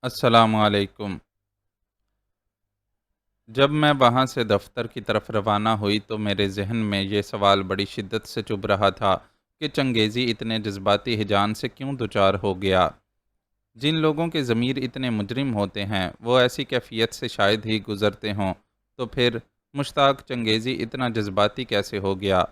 السلام علیکم۔ جب میں وہاں سے دفتر کی طرف روانہ ہوئی تو میرے ذہن میں یہ سوال بڑی شدت سے چبھ رہا تھا کہ چنگیزی اتنے جذباتی ہیجان سے کیوں دوچار ہو گیا۔ جن لوگوں کے ضمیر اتنے مجرم ہوتے ہیں وہ ایسی کیفیت سے شاید ہی گزرتے ہوں، تو پھر مشتاق چنگیزی اتنا جذباتی کیسے ہو گیا؟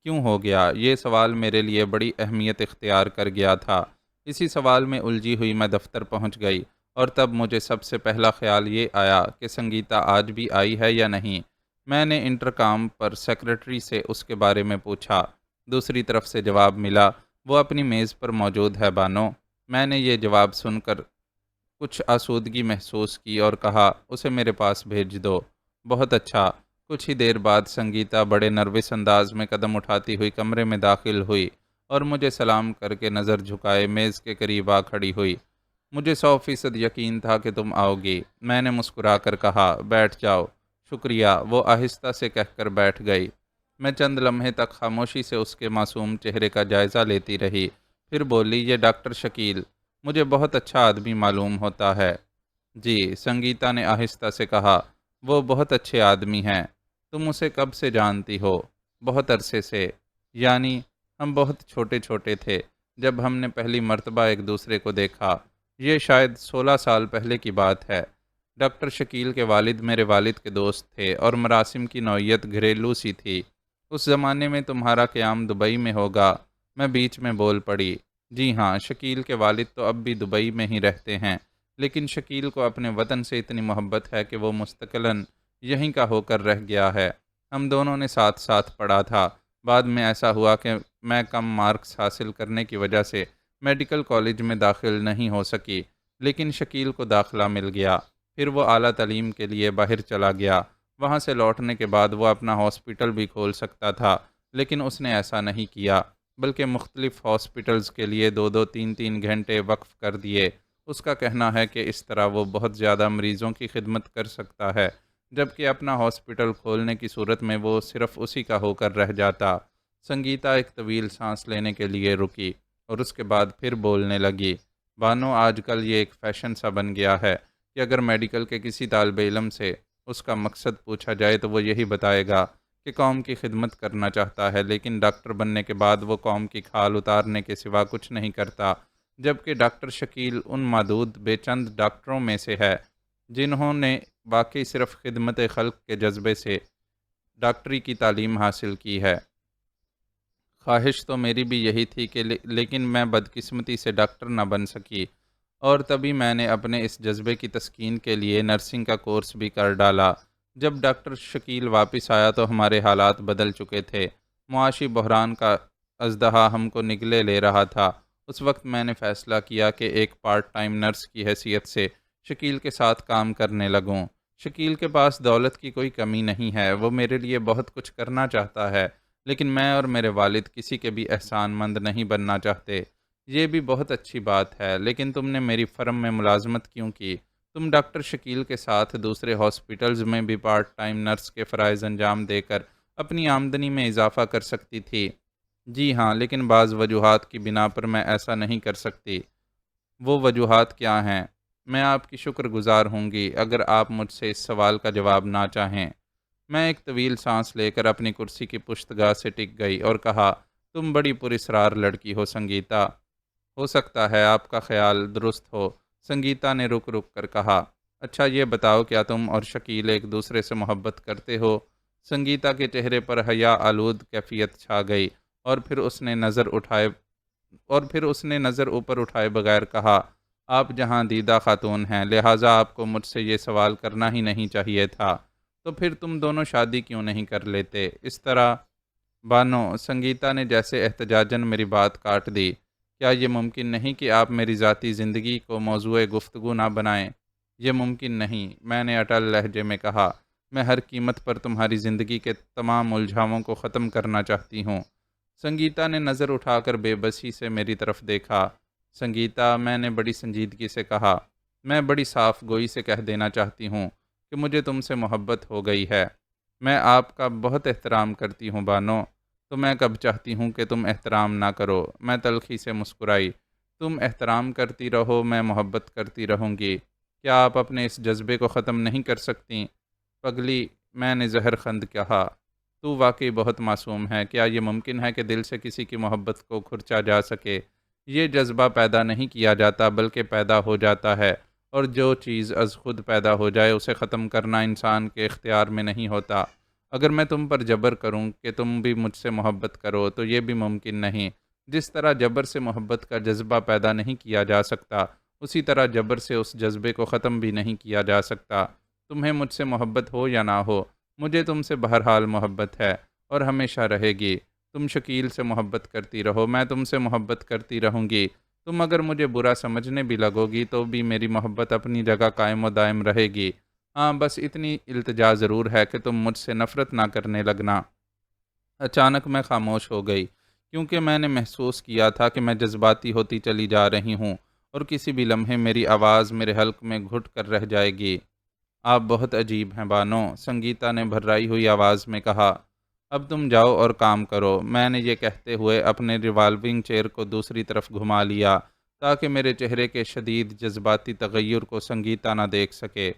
کیوں ہو گیا؟ یہ سوال میرے لیے بڑی اہمیت اختیار کر گیا تھا۔ اسی سوال میں الجھی ہوئی میں دفتر پہنچ گئی، اور تب مجھے سب سے پہلا خیال یہ آیا کہ سنگیتا آج بھی آئی ہے یا نہیں۔ میں نے انٹرکام پر سیکرٹری سے اس کے بارے میں پوچھا۔ دوسری طرف سے جواب ملا، وہ اپنی میز پر موجود ہے بانو۔ میں نے یہ جواب سن کر کچھ آسودگی محسوس کی اور کہا، اسے میرے پاس بھیج دو۔ بہت اچھا۔ کچھ ہی دیر بعد سنگیتا بڑے نروس انداز میں قدم اٹھاتی ہوئی کمرے میں داخل ہوئی اور مجھے سلام کر کے نظر جھکائے میز کے قریب آ کھڑی ہوئی۔ مجھے 100% یقین تھا کہ تم آؤ گی، میں نے مسکرا کر کہا۔ بیٹھ جاؤ۔ شکریہ، وہ آہستہ سے کہہ کر بیٹھ گئی۔ میں چند لمحے تک خاموشی سے اس کے معصوم چہرے کا جائزہ لیتی رہی، پھر بولی، یہ ڈاکٹر شکیل مجھے بہت اچھا آدمی معلوم ہوتا ہے۔ جی، سنگیتا نے آہستہ سے کہا، وہ بہت اچھے آدمی ہیں۔ تم اسے کب سے جانتی ہو؟ بہت عرصے سے۔ یعنی ہم بہت چھوٹے چھوٹے تھے جب ہم نے پہلی مرتبہ ایک دوسرے کو دیکھا۔ یہ شاید 16 سال پہلے کی بات ہے۔ ڈاکٹر شکیل کے والد میرے والد کے دوست تھے اور مراسم کی نوعیت گھریلو سی تھی۔ اس زمانے میں تمہارا قیام دبئی میں ہوگا۔ میں بیچ میں بول پڑی۔ جی ہاں، شکیل کے والد تو اب بھی دبئی میں ہی رہتے ہیں، لیکن شکیل کو اپنے وطن سے اتنی محبت ہے کہ وہ مستقلاً یہیں کا ہو کر رہ گیا ہے۔ ہم دونوں نے ساتھ ساتھ پڑھا تھا۔ بعد میں ایسا ہوا کہ میں کم مارکس حاصل کرنے کی وجہ سے میڈیکل کالج میں داخل نہیں ہو سکی، لیکن شکیل کو داخلہ مل گیا۔ پھر وہ اعلیٰ تعلیم کے لیے باہر چلا گیا۔ وہاں سے لوٹنے کے بعد وہ اپنا ہاسپٹل بھی کھول سکتا تھا، لیکن اس نے ایسا نہیں کیا، بلکہ مختلف ہاسپٹلز کے لیے 2-3 گھنٹے وقف کر دیے۔ اس کا کہنا ہے کہ اس طرح وہ بہت زیادہ مریضوں کی خدمت کر سکتا ہے، جبکہ اپنا ہاسپٹل کھولنے کی صورت میں وہ صرف اسی کا ہو کر رہ جاتا۔ سنگیتا ایک طویل سانس لینے کے لیے رکی اور اس کے بعد پھر بولنے لگی۔ بانو، آج کل یہ ایک فیشن سا بن گیا ہے کہ اگر میڈیکل کے کسی طالب علم سے اس کا مقصد پوچھا جائے تو وہ یہی بتائے گا کہ قوم کی خدمت کرنا چاہتا ہے، لیکن ڈاکٹر بننے کے بعد وہ قوم کی کھال اتارنے کے سوا کچھ نہیں کرتا۔ جبکہ ڈاکٹر شکیل ان معدود بے چند ڈاکٹروں میں سے ہے جنہوں نے واقعی صرف خدمت خلق کے جذبے سے ڈاکٹری کی تعلیم حاصل کی ہے۔ خواہش تو میری بھی یہی تھی کہ لیکن میں بدقسمتی سے ڈاکٹر نہ بن سکی، اور تبھی میں نے اپنے اس جذبے کی تسکین کے لیے نرسنگ کا کورس بھی کر ڈالا۔ جب ڈاکٹر شکیل واپس آیا تو ہمارے حالات بدل چکے تھے۔ معاشی بحران کا ازدہا ہم کو نگلے لے رہا تھا۔ اس وقت میں نے فیصلہ کیا کہ ایک پارٹ ٹائم نرس کی حیثیت سے شکیل کے ساتھ کام کرنے لگوں۔ شکیل کے پاس دولت کی کوئی کمی نہیں ہے، وہ میرے لیے بہت کچھ کرنا چاہتا ہے، لیکن میں اور میرے والد کسی کے بھی احسان مند نہیں بننا چاہتے۔ یہ بھی بہت اچھی بات ہے، لیکن تم نے میری فرم میں ملازمت کیوں کی؟ تم ڈاکٹر شکیل کے ساتھ دوسرے ہاسپٹلز میں بھی پارٹ ٹائم نرس کے فرائض انجام دے کر اپنی آمدنی میں اضافہ کر سکتی تھی۔ جی ہاں، لیکن بعض وجوہات کی بنا پر میں ایسا نہیں کر سکتی۔ وہ وجوہات کیا ہیں؟ میں آپ کی شکر گزار ہوں گی اگر آپ مجھ سے اس سوال کا جواب نہ چاہیں۔ میں ایک طویل سانس لے کر اپنی کرسی کی پشتگاہ سے ٹک گئی اور کہا، تم بڑی پراسرار لڑکی ہو سنگیتا۔ ہو سکتا ہے آپ کا خیال درست ہو، سنگیتا نے رک رک کر کہا۔ اچھا یہ بتاؤ، کیا تم اور شکیل ایک دوسرے سے محبت کرتے ہو؟ سنگیتا کے چہرے پر حیا آلود کیفیت چھا گئی، اور پھر اس نے نظر اوپر اٹھائے بغیر کہا، آپ جہاں دیدہ خاتون ہیں، لہٰذا آپ کو مجھ سے یہ سوال کرنا ہی نہیں چاہیے تھا۔ تو پھر تم دونوں شادی کیوں نہیں کر لیتے؟ اس طرح بانو، سنگیتا نے جیسے احتجاجاً میری بات کاٹ دی، کیا یہ ممکن نہیں کہ آپ میری ذاتی زندگی کو موضوع گفتگو نہ بنائیں؟ یہ ممکن نہیں، میں نے اٹل لہجے میں کہا۔ میں ہر قیمت پر تمہاری زندگی کے تمام الجھاؤں کو ختم کرنا چاہتی ہوں۔ سنگیتا نے نظر اٹھا کر بے بسی سے میری طرف دیکھا۔ سنگیتا، میں نے بڑی سنجیدگی سے کہا، میں بڑی صاف گوئی سے کہہ دینا چاہتی ہوں کہ مجھے تم سے محبت ہو گئی ہے۔ میں آپ کا بہت احترام کرتی ہوں بانو، تو میں کب چاہتی ہوں کہ تم احترام نہ کرو؟ میں تلخی سے مسکرائی۔ تم احترام کرتی رہو، میں محبت کرتی رہوں گی۔ کیا آپ اپنے اس جذبے کو ختم نہیں کر سکتیں؟ پگلی، میں نے زہر خند کہا، تو واقعی بہت معصوم ہے۔ کیا یہ ممکن ہے کہ دل سے کسی کی محبت کو کھرچا جا سکے؟ یہ جذبہ پیدا نہیں کیا جاتا بلکہ پیدا ہو جاتا ہے، اور جو چیز از خود پیدا ہو جائے اسے ختم کرنا انسان کے اختیار میں نہیں ہوتا۔ اگر میں تم پر جبر کروں کہ تم بھی مجھ سے محبت کرو تو یہ بھی ممکن نہیں۔ جس طرح جبر سے محبت کا جذبہ پیدا نہیں کیا جا سکتا، اسی طرح جبر سے اس جذبے کو ختم بھی نہیں کیا جا سکتا۔ تمہیں مجھ سے محبت ہو یا نہ ہو، مجھے تم سے بہرحال محبت ہے اور ہمیشہ رہے گی۔ تم شکیل سے محبت کرتی رہو، میں تم سے محبت کرتی رہوں گی۔ تم اگر مجھے برا سمجھنے بھی لگو گی تو بھی میری محبت اپنی جگہ قائم و دائم رہے گی۔ ہاں، بس اتنی التجا ضرور ہے کہ تم مجھ سے نفرت نہ کرنے لگنا۔ اچانک میں خاموش ہو گئی، کیونکہ میں نے محسوس کیا تھا کہ میں جذباتی ہوتی چلی جا رہی ہوں اور کسی بھی لمحے میری آواز میرے حلق میں گھٹ کر رہ جائے گی۔ آپ بہت عجیب ہیں بانو، سنگیتا نے بھررائی ہوئی آواز میں کہا۔ اب تم جاؤ اور کام کرو۔ میں نے یہ کہتے ہوئے اپنے ریوالونگ چیئر کو دوسری طرف گھما لیا تاکہ میرے چہرے کے شدید جذباتی تغیر کو سنگیتا نہ دیکھ سکے۔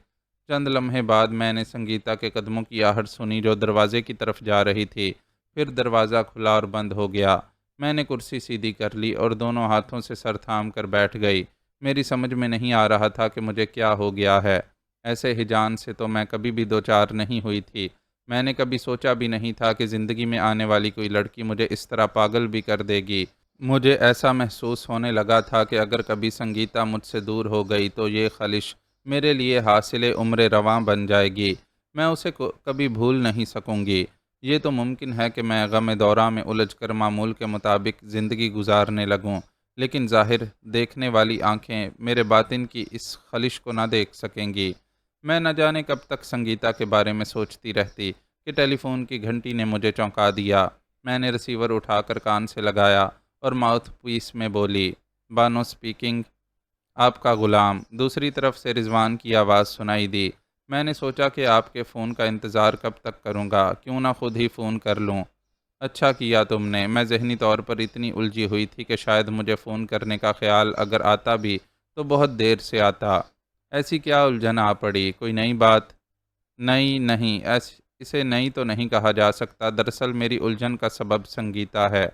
چند لمحے بعد میں نے سنگیتا کے قدموں کی آہٹ سنی جو دروازے کی طرف جا رہی تھی۔ پھر دروازہ کھلا اور بند ہو گیا۔ میں نے کرسی سیدھی کر لی اور دونوں ہاتھوں سے سر تھام کر بیٹھ گئی۔ میری سمجھ میں نہیں آ رہا تھا کہ مجھے کیا ہو گیا ہے۔ ایسے ہجان سے تو میں کبھی بھی دوچار نہیں ہوئی تھی۔ میں نے کبھی سوچا بھی نہیں تھا کہ زندگی میں آنے والی کوئی لڑکی مجھے اس طرح پاگل بھی کر دے گی۔ مجھے ایسا محسوس ہونے لگا تھا کہ اگر کبھی سنگیتا مجھ سے دور ہو گئی تو یہ خلش میرے لیے حاصل عمر رواں بن جائے گی۔ میں اسے کبھی بھول نہیں سکوں گی۔ یہ تو ممکن ہے کہ میں غم دورہ میں الجھ کر معمول کے مطابق زندگی گزارنے لگوں، لیکن ظاہر دیکھنے والی آنکھیں میرے باطن کی اس خلش کو نہ دیکھ سکیں گی۔ میں نہ جانے کب تک سنگیتا کے بارے میں سوچتی رہتی کہ ٹیلی فون کی گھنٹی نے مجھے چونکا دیا۔ میں نے ریسیور اٹھا کر کان سے لگایا اور ماؤتھ پیس میں بولی، بانو سپیکنگ، آپ کا غلام۔ دوسری طرف سے رضوان کی آواز سنائی دی۔ میں نے سوچا کہ آپ کے فون کا انتظار کب تک کروں گا، کیوں نہ خود ہی فون کر لوں۔ اچھا کیا تم نے۔ میں ذہنی طور پر اتنی الجھی ہوئی تھی کہ شاید مجھے فون کرنے کا خیال اگر آتا بھی تو بہت دیر سے آتا۔ ایسی کیا الجھن آ پڑی؟ کوئی نئی بات؟ نئی نہیں، اسے نئی تو نہیں کہا جا سکتا۔ دراصل میری الجھن کا سبب سنگیتا ہے۔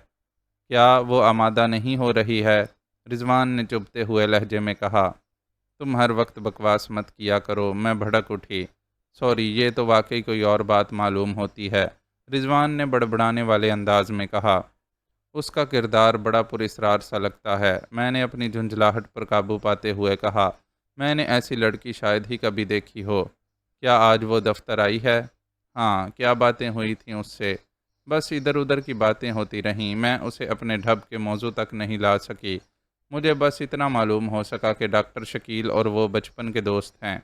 کیا وہ آمادہ نہیں ہو رہی ہے؟ رضوان نے چبھتے ہوئے لہجے میں کہا۔ تم ہر وقت بکواس مت کیا کرو۔ میں بھڑک اٹھی۔ سوری، یہ تو واقعی کوئی اور بات معلوم ہوتی ہے، رضوان نے بڑبڑانے والے انداز میں کہا۔ اس کا کردار بڑا پراسرار سا لگتا ہے۔ میں نے اپنی جھنجھلاہٹ پر قابو پاتے ہوئے کہا، میں نے ایسی لڑکی شاید ہی کبھی دیکھی ہو۔ کیا آج وہ دفتر آئی ہے؟ ہاں۔ کیا باتیں ہوئی تھیں اس سے؟ بس ادھر ادھر کی باتیں ہوتی رہیں۔ میں اسے اپنے ڈھب کے موضوع تک نہیں لا سکی۔ مجھے بس اتنا معلوم ہو سکا کہ ڈاکٹر شکیل اور وہ بچپن کے دوست ہیں۔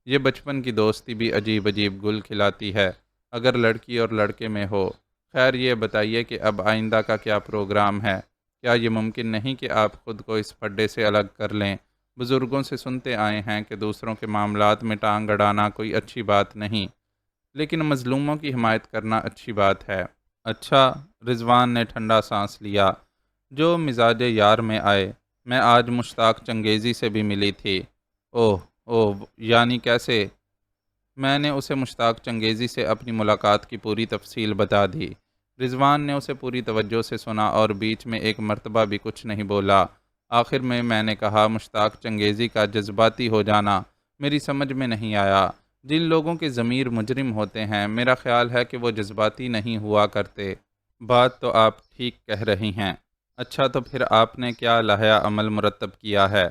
یہ بچپن کی دوستی بھی عجیب عجیب گل کھلاتی ہے اگر لڑکی اور لڑکے میں ہو۔ خیر، یہ بتائیے کہ اب آئندہ کا کیا پروگرام ہے؟ کیا یہ ممکن نہیں کہ آپ خود کو اس پھڈے سے الگ کر لیں؟ بزرگوں سے سنتے آئے ہیں کہ دوسروں کے معاملات میں ٹانگ اڑانا کوئی اچھی بات نہیں، لیکن مظلوموں کی حمایت کرنا اچھی بات ہے۔ اچھا، رضوان نے ٹھنڈا سانس لیا، جو مزاج یار میں آئے۔ میں آج مشتاق چنگیزی سے بھی ملی تھی۔ اوہ اوہ، یعنی کیسے؟ میں نے اسے مشتاق چنگیزی سے اپنی ملاقات کی پوری تفصیل بتا دی۔ رضوان نے اسے پوری توجہ سے سنا اور بیچ میں ایک مرتبہ بھی کچھ نہیں بولا۔ آخر میں نے کہا، مشتاق چنگیزی کا جذباتی ہو جانا میری سمجھ میں نہیں آیا۔ جن لوگوں کے ضمیر مجرم ہوتے ہیں، میرا خیال ہے کہ وہ جذباتی نہیں ہوا کرتے۔ بات تو آپ ٹھیک کہہ رہی ہیں۔ اچھا، تو پھر آپ نے کیا لائحہ عمل مرتب کیا ہے؟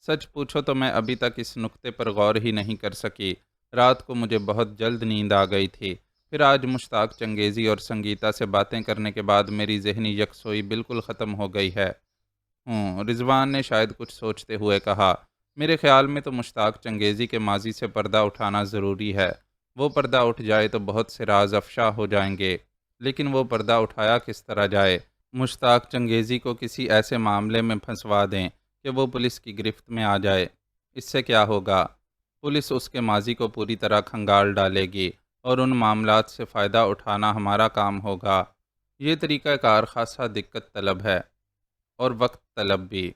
سچ پوچھو تو میں ابھی تک اس نکتے پر غور ہی نہیں کر سکی۔ رات کو مجھے بہت جلد نیند آ گئی تھی۔ پھر آج مشتاق چنگیزی اور سنگیتا سے باتیں کرنے کے بعد میری ذہنی یکسوئی بالکل ختم ہو گئی ہے۔ رضوان نے شاید کچھ سوچتے ہوئے کہا، میرے خیال میں تو مشتاق چنگیزی کے ماضی سے پردہ اٹھانا ضروری ہے۔ وہ پردہ اٹھ جائے تو بہت سے راز افشا ہو جائیں گے، لیکن وہ پردہ اٹھایا کس طرح جائے؟ مشتاق چنگیزی کو کسی ایسے معاملے میں پھنسوا دیں کہ وہ پولیس کی گرفت میں آ جائے۔ اس سے کیا ہوگا؟ پولیس اس کے ماضی کو پوری طرح کھنگال ڈالے گی اور ان معاملات سے فائدہ اٹھانا ہمارا کام ہوگا۔ یہ طریقہ کار خاصا دقت طلب ہے اور وقت طلب بھی۔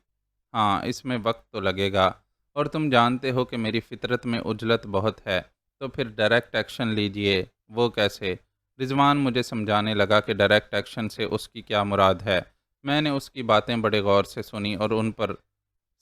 ہاں، اس میں وقت تو لگے گا۔ اور تم جانتے ہو کہ میری فطرت میں عجلت بہت ہے، تو پھر ڈائریکٹ ایکشن لیجئے۔ وہ کیسے؟ رضوان مجھے سمجھانے لگا کہ ڈائریکٹ ایکشن سے اس کی کیا مراد ہے۔ میں نے اس کی باتیں بڑے غور سے سنی اور ان پر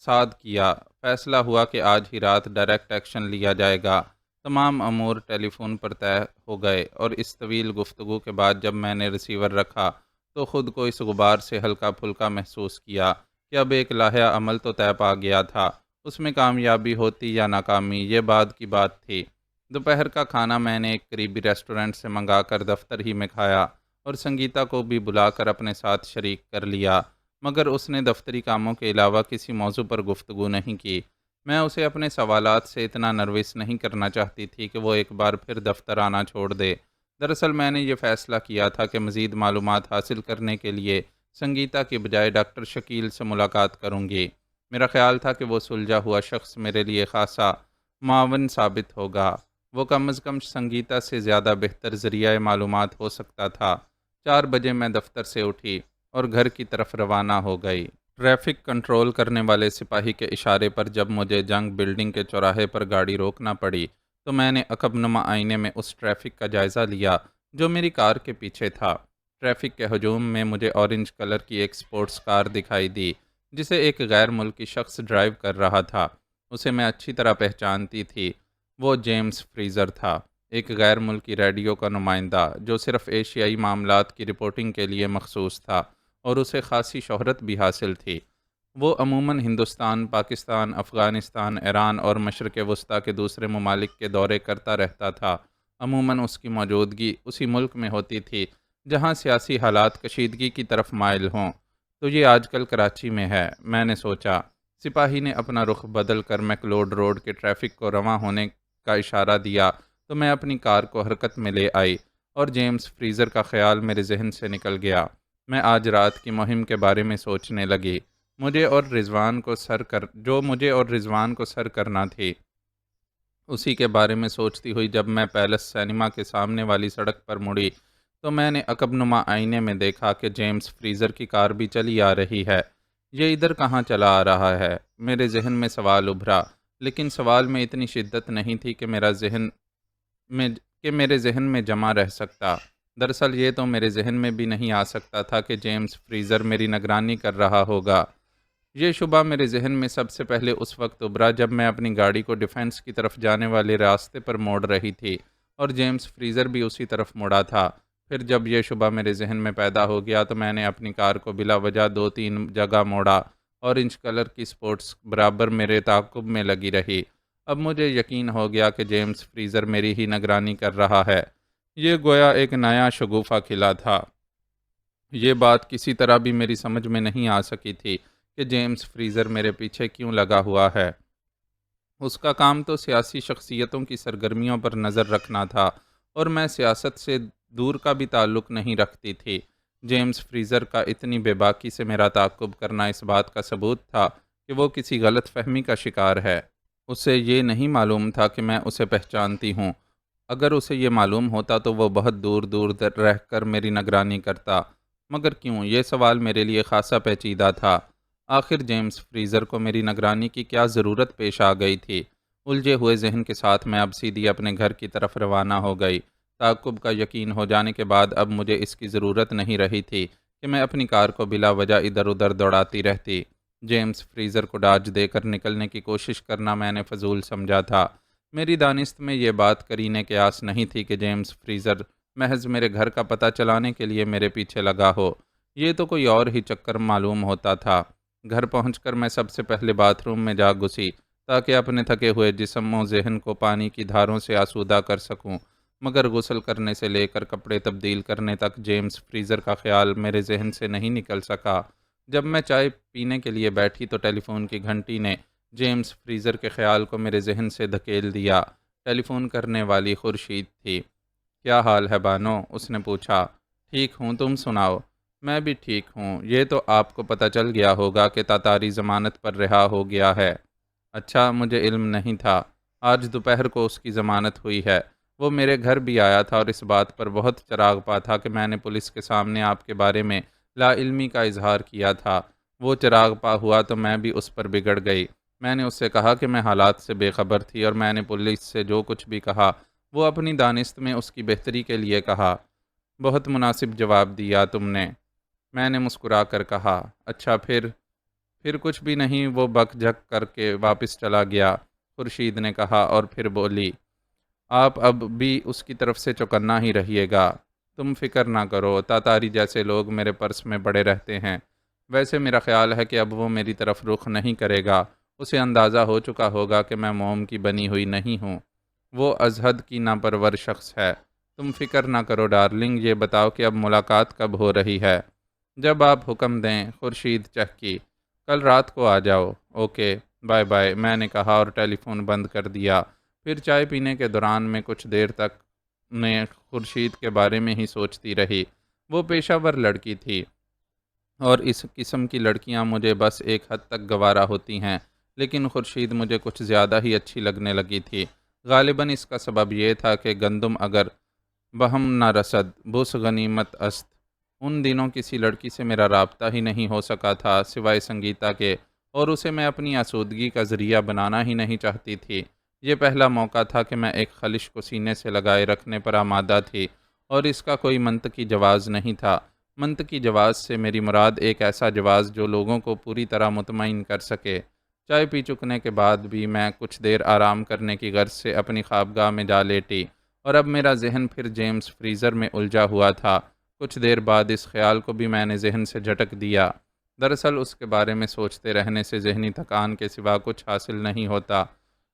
صاد کیا۔ فیصلہ ہوا کہ آج ہی رات ڈائریکٹ ایکشن لیا جائے گا۔ تمام امور ٹیلی فون پر طے ہو گئے، اور اس طویل گفتگو کے بعد جب میں نے ریسیور رکھا تو خود کو اس غبار سے ہلکا پھلکا محسوس کیا کہ اب ایک لائحہ عمل تو طے پا گیا تھا۔ اس میں کامیابی ہوتی یا ناکامی یہ بعد کی بات تھی۔ دوپہر کا کھانا میں نے ایک قریبی ریسٹورنٹ سے منگا کر دفتر ہی میں کھایا، اور سنگیتا کو بھی بلا کر اپنے ساتھ شریک کر لیا، مگر اس نے دفتری کاموں کے علاوہ کسی موضوع پر گفتگو نہیں کی۔ میں اسے اپنے سوالات سے اتنا نروس نہیں کرنا چاہتی تھی کہ وہ ایک بار پھر دفتر آنا چھوڑ دے۔ دراصل میں نے یہ فیصلہ کیا تھا کہ مزید معلومات حاصل کرنے کے لیے سنگیتا کی بجائے ڈاکٹر شکیل سے ملاقات کروں گی۔ میرا خیال تھا کہ وہ سلجھا ہوا شخص میرے لیے خاصا معاون ثابت ہوگا۔ وہ کم از کم سنگیتا سے زیادہ بہتر ذریعہ معلومات ہو سکتا تھا۔ 4 بجے میں دفتر سے اٹھی اور گھر کی طرف روانہ ہو گئی۔ ٹریفک کنٹرول کرنے والے سپاہی کے اشارے پر جب مجھے جنگ بلڈنگ کے چوراہے پر گاڑی روکنا پڑی تو میں نے عقب نما آئینے میں اس ٹریفک کا جائزہ لیا جو میری کار کے پیچھے تھا۔ ٹریفک کے ہجوم میں مجھے اورنج کلر کی ایک سپورٹس کار دکھائی دی جسے ایک غیر ملکی شخص ڈرائیو کر رہا تھا۔ اسے میں اچھی طرح پہچانتی تھی۔ وہ جیمز فریزر تھا، ایک غیر ملکی ریڈیو کا نمائندہ جو صرف ایشیائی معاملات کی رپورٹنگ کے لیے مخصوص تھا، اور اسے خاصی شہرت بھی حاصل تھی۔ وہ عموماً ہندوستان، پاکستان، افغانستان، ایران اور مشرق وسطیٰ کے دوسرے ممالک کے دورے کرتا رہتا تھا۔ عموماً اس کی موجودگی اسی ملک میں ہوتی تھی جہاں سیاسی حالات کشیدگی کی طرف مائل ہوں۔ تو یہ آج کل کراچی میں ہے، میں نے سوچا۔ سپاہی نے اپنا رخ بدل کر میکلوڈ روڈ کے ٹریفک کو رواں ہونے کا اشارہ دیا تو میں اپنی کار کو حرکت میں لے آئی، اور جیمز فریزر کا خیال میرے ذہن سے نکل گیا۔ میں آج رات کی مہم کے بارے میں سوچنے لگی، مجھے اور رضوان کو سر کرنا تھی۔ اسی کے بارے میں سوچتی ہوئی جب میں پیلس سینما کے سامنے والی سڑک پر مڑی تو میں نے عقب نما آئینے میں دیکھا کہ جیمز فریزر کی کار بھی چلی آ رہی ہے۔ یہ ادھر کہاں چلا آ رہا ہے؟ میرے ذہن میں سوال ابھرا، لیکن سوال میں اتنی شدت نہیں تھی کہ میرے ذہن میں جمع رہ سکتا۔ دراصل یہ تو میرے ذہن میں بھی نہیں آ سکتا تھا کہ جیمز فریزر میری نگرانی کر رہا ہوگا۔ یہ شبہ میرے ذہن میں سب سے پہلے اس وقت ابھرا جب میں اپنی گاڑی کو ڈیفنس کی طرف جانے والے راستے پر موڑ رہی تھی، اور جیمز فریزر بھی اسی طرف مڑا تھا۔ پھر جب یہ شبہ میرے ذہن میں پیدا ہو گیا تو میں نے اپنی کار کو بلا وجہ 2-3 جگہ موڑا۔ اورنج کلر کی سپورٹس برابر میرے تعاقب میں لگی رہی۔ اب مجھے یقین ہو گیا کہ جیمز فریزر میری ہی نگرانی کر رہا ہے۔ یہ گویا ایک نیا شگوفہ کھلا تھا۔ یہ بات کسی طرح بھی میری سمجھ میں نہیں آ سکی تھی کہ جیمز فریزر میرے پیچھے کیوں لگا ہوا ہے۔ اس کا کام تو سیاسی شخصیتوں کی سرگرمیوں پر نظر رکھنا تھا، اور میں سیاست سے دور کا بھی تعلق نہیں رکھتی تھی۔ جیمز فریزر کا اتنی بے باکی سے میرا تعاقب کرنا اس بات کا ثبوت تھا کہ وہ کسی غلط فہمی کا شکار ہے۔ اسے یہ نہیں معلوم تھا کہ میں اسے پہچانتی ہوں۔ اگر اسے یہ معلوم ہوتا تو وہ بہت دور دور رہ کر میری نگرانی کرتا، مگر کیوں؟ یہ سوال میرے لیے خاصا پیچیدہ تھا۔ آخر جیمز فریزر کو میری نگرانی کی کیا ضرورت پیش آ گئی تھی؟ الجھے ہوئے ذہن کے ساتھ میں اب سیدھی اپنے گھر کی طرف روانہ ہو گئی۔ تعاقب کا یقین ہو جانے کے بعد اب مجھے اس کی ضرورت نہیں رہی تھی کہ میں اپنی کار کو بلا وجہ ادھر ادھر دوڑاتی رہتی۔ جیمز فریزر کو ڈاج دے کر نکلنے کی کوشش کرنا میں نے فضول سمجھا تھا۔ میری دانست میں یہ بات کرینے کے آس نہیں تھی کہ جیمز فریزر محض میرے گھر کا پتہ چلانے کے لیے میرے پیچھے لگا ہو۔ یہ تو کوئی اور ہی چکر معلوم ہوتا تھا۔ گھر پہنچ کر میں سب سے پہلے باتھ روم میں جا گھسی تاکہ اپنے تھکے ہوئے جسم و ذہن کو پانی کی دھاروں سے آسودہ کر سکوں، مگر غسل کرنے سے لے کر کپڑے تبدیل کرنے تک جیمز فریزر کا خیال میرے ذہن سے نہیں نکل سکا۔ جب میں چائے پینے کے لیے بیٹھی تو ٹیلی فون کی گھنٹی نے جیمز فریزر کے خیال کو میرے ذہن سے دھکیل دیا۔ ٹیلی فون کرنے والی خورشید تھی۔ کیا حال ہے بانو؟ اس نے پوچھا۔ ٹھیک ہوں، تم سناؤ؟ میں بھی ٹھیک ہوں۔ یہ تو آپ کو پتہ چل گیا ہوگا کہ تاتاری ضمانت پر رہا ہو گیا ہے۔ اچھا، مجھے علم نہیں تھا۔ آج دوپہر کو اس کی ضمانت ہوئی ہے۔ وہ میرے گھر بھی آیا تھا اور اس بات پر بہت چراغ پا تھا کہ میں نے پولیس کے سامنے آپ کے بارے میں لا علمی کا اظہار کیا تھا۔ وہ چراغ پا ہوا تو میں بھی اس پر بگڑ گئی۔ میں نے اس سے کہا کہ میں حالات سے بے خبر تھی اور میں نے پولیس سے جو کچھ بھی کہا وہ اپنی دانست میں اس کی بہتری کے لیے کہا۔ بہت مناسب جواب دیا تم نے، میں نے مسکرا کر کہا۔ اچھا پھر کچھ بھی نہیں، وہ بک جھک کر کے واپس چلا گیا، خورشید نے کہا، اور پھر بولی، آپ اب بھی اس کی طرف سے چوکنا ہی رہیے گا۔ تم فکر نہ کرو، تاتاری جیسے لوگ میرے پرس میں پڑے رہتے ہیں۔ ویسے میرا خیال ہے کہ اب وہ میری طرف رخ نہیں کرے گا، اسے اندازہ ہو چکا ہوگا کہ میں موم کی بنی ہوئی نہیں ہوں، وہ ازحد کی ناپرور شخص ہے۔ تم فکر نہ کرو ڈارلنگ، یہ بتاؤ کہ اب ملاقات کب ہو رہی ہے؟ جب آپ حکم دیں، خورشید چہکی۔ کل رات کو آ جاؤ۔ اوکے، بائے بائے، میں نے کہا اور ٹیلی فون بند کر دیا۔ پھر چائے پینے کے دوران میں کچھ دیر تک میں خورشید کے بارے میں ہی سوچتی رہی۔ وہ پیشہ ور لڑکی تھی اور اس قسم کی لڑکیاں مجھے بس ایک حد تک گوارا ہوتی ہیں، لیکن خورشید مجھے کچھ زیادہ ہی اچھی لگنے لگی تھی۔ غالباً اس کا سبب یہ تھا کہ گندم اگر بہم نہ رسد بس غنیمت است، ان دنوں کسی لڑکی سے میرا رابطہ ہی نہیں ہو سکا تھا سوائے سنگیتا کے، اور اسے میں اپنی آسودگی کا ذریعہ بنانا ہی نہیں چاہتی تھی۔ یہ پہلا موقع تھا کہ میں ایک خلش کو سینے سے لگائے رکھنے پر آمادہ تھی، اور اس کا کوئی منطقی جواز نہیں تھا۔ منطقی جواز سے میری مراد ایک ایسا جواز جو لوگوں کو پوری طرح مطمئن کر سکے۔ چائے پی چکنے کے بعد بھی میں کچھ دیر آرام کرنے کی غرض سے اپنی خوابگاہ میں جا لیٹی، اور اب میرا ذہن پھر جیمز فریزر میں الجھا ہوا تھا۔ کچھ دیر بعد اس خیال کو بھی میں نے ذہن سے جھٹک دیا۔ دراصل اس کے بارے میں سوچتے رہنے سے ذہنی تھکان کے سوا کچھ حاصل نہیں ہوتا۔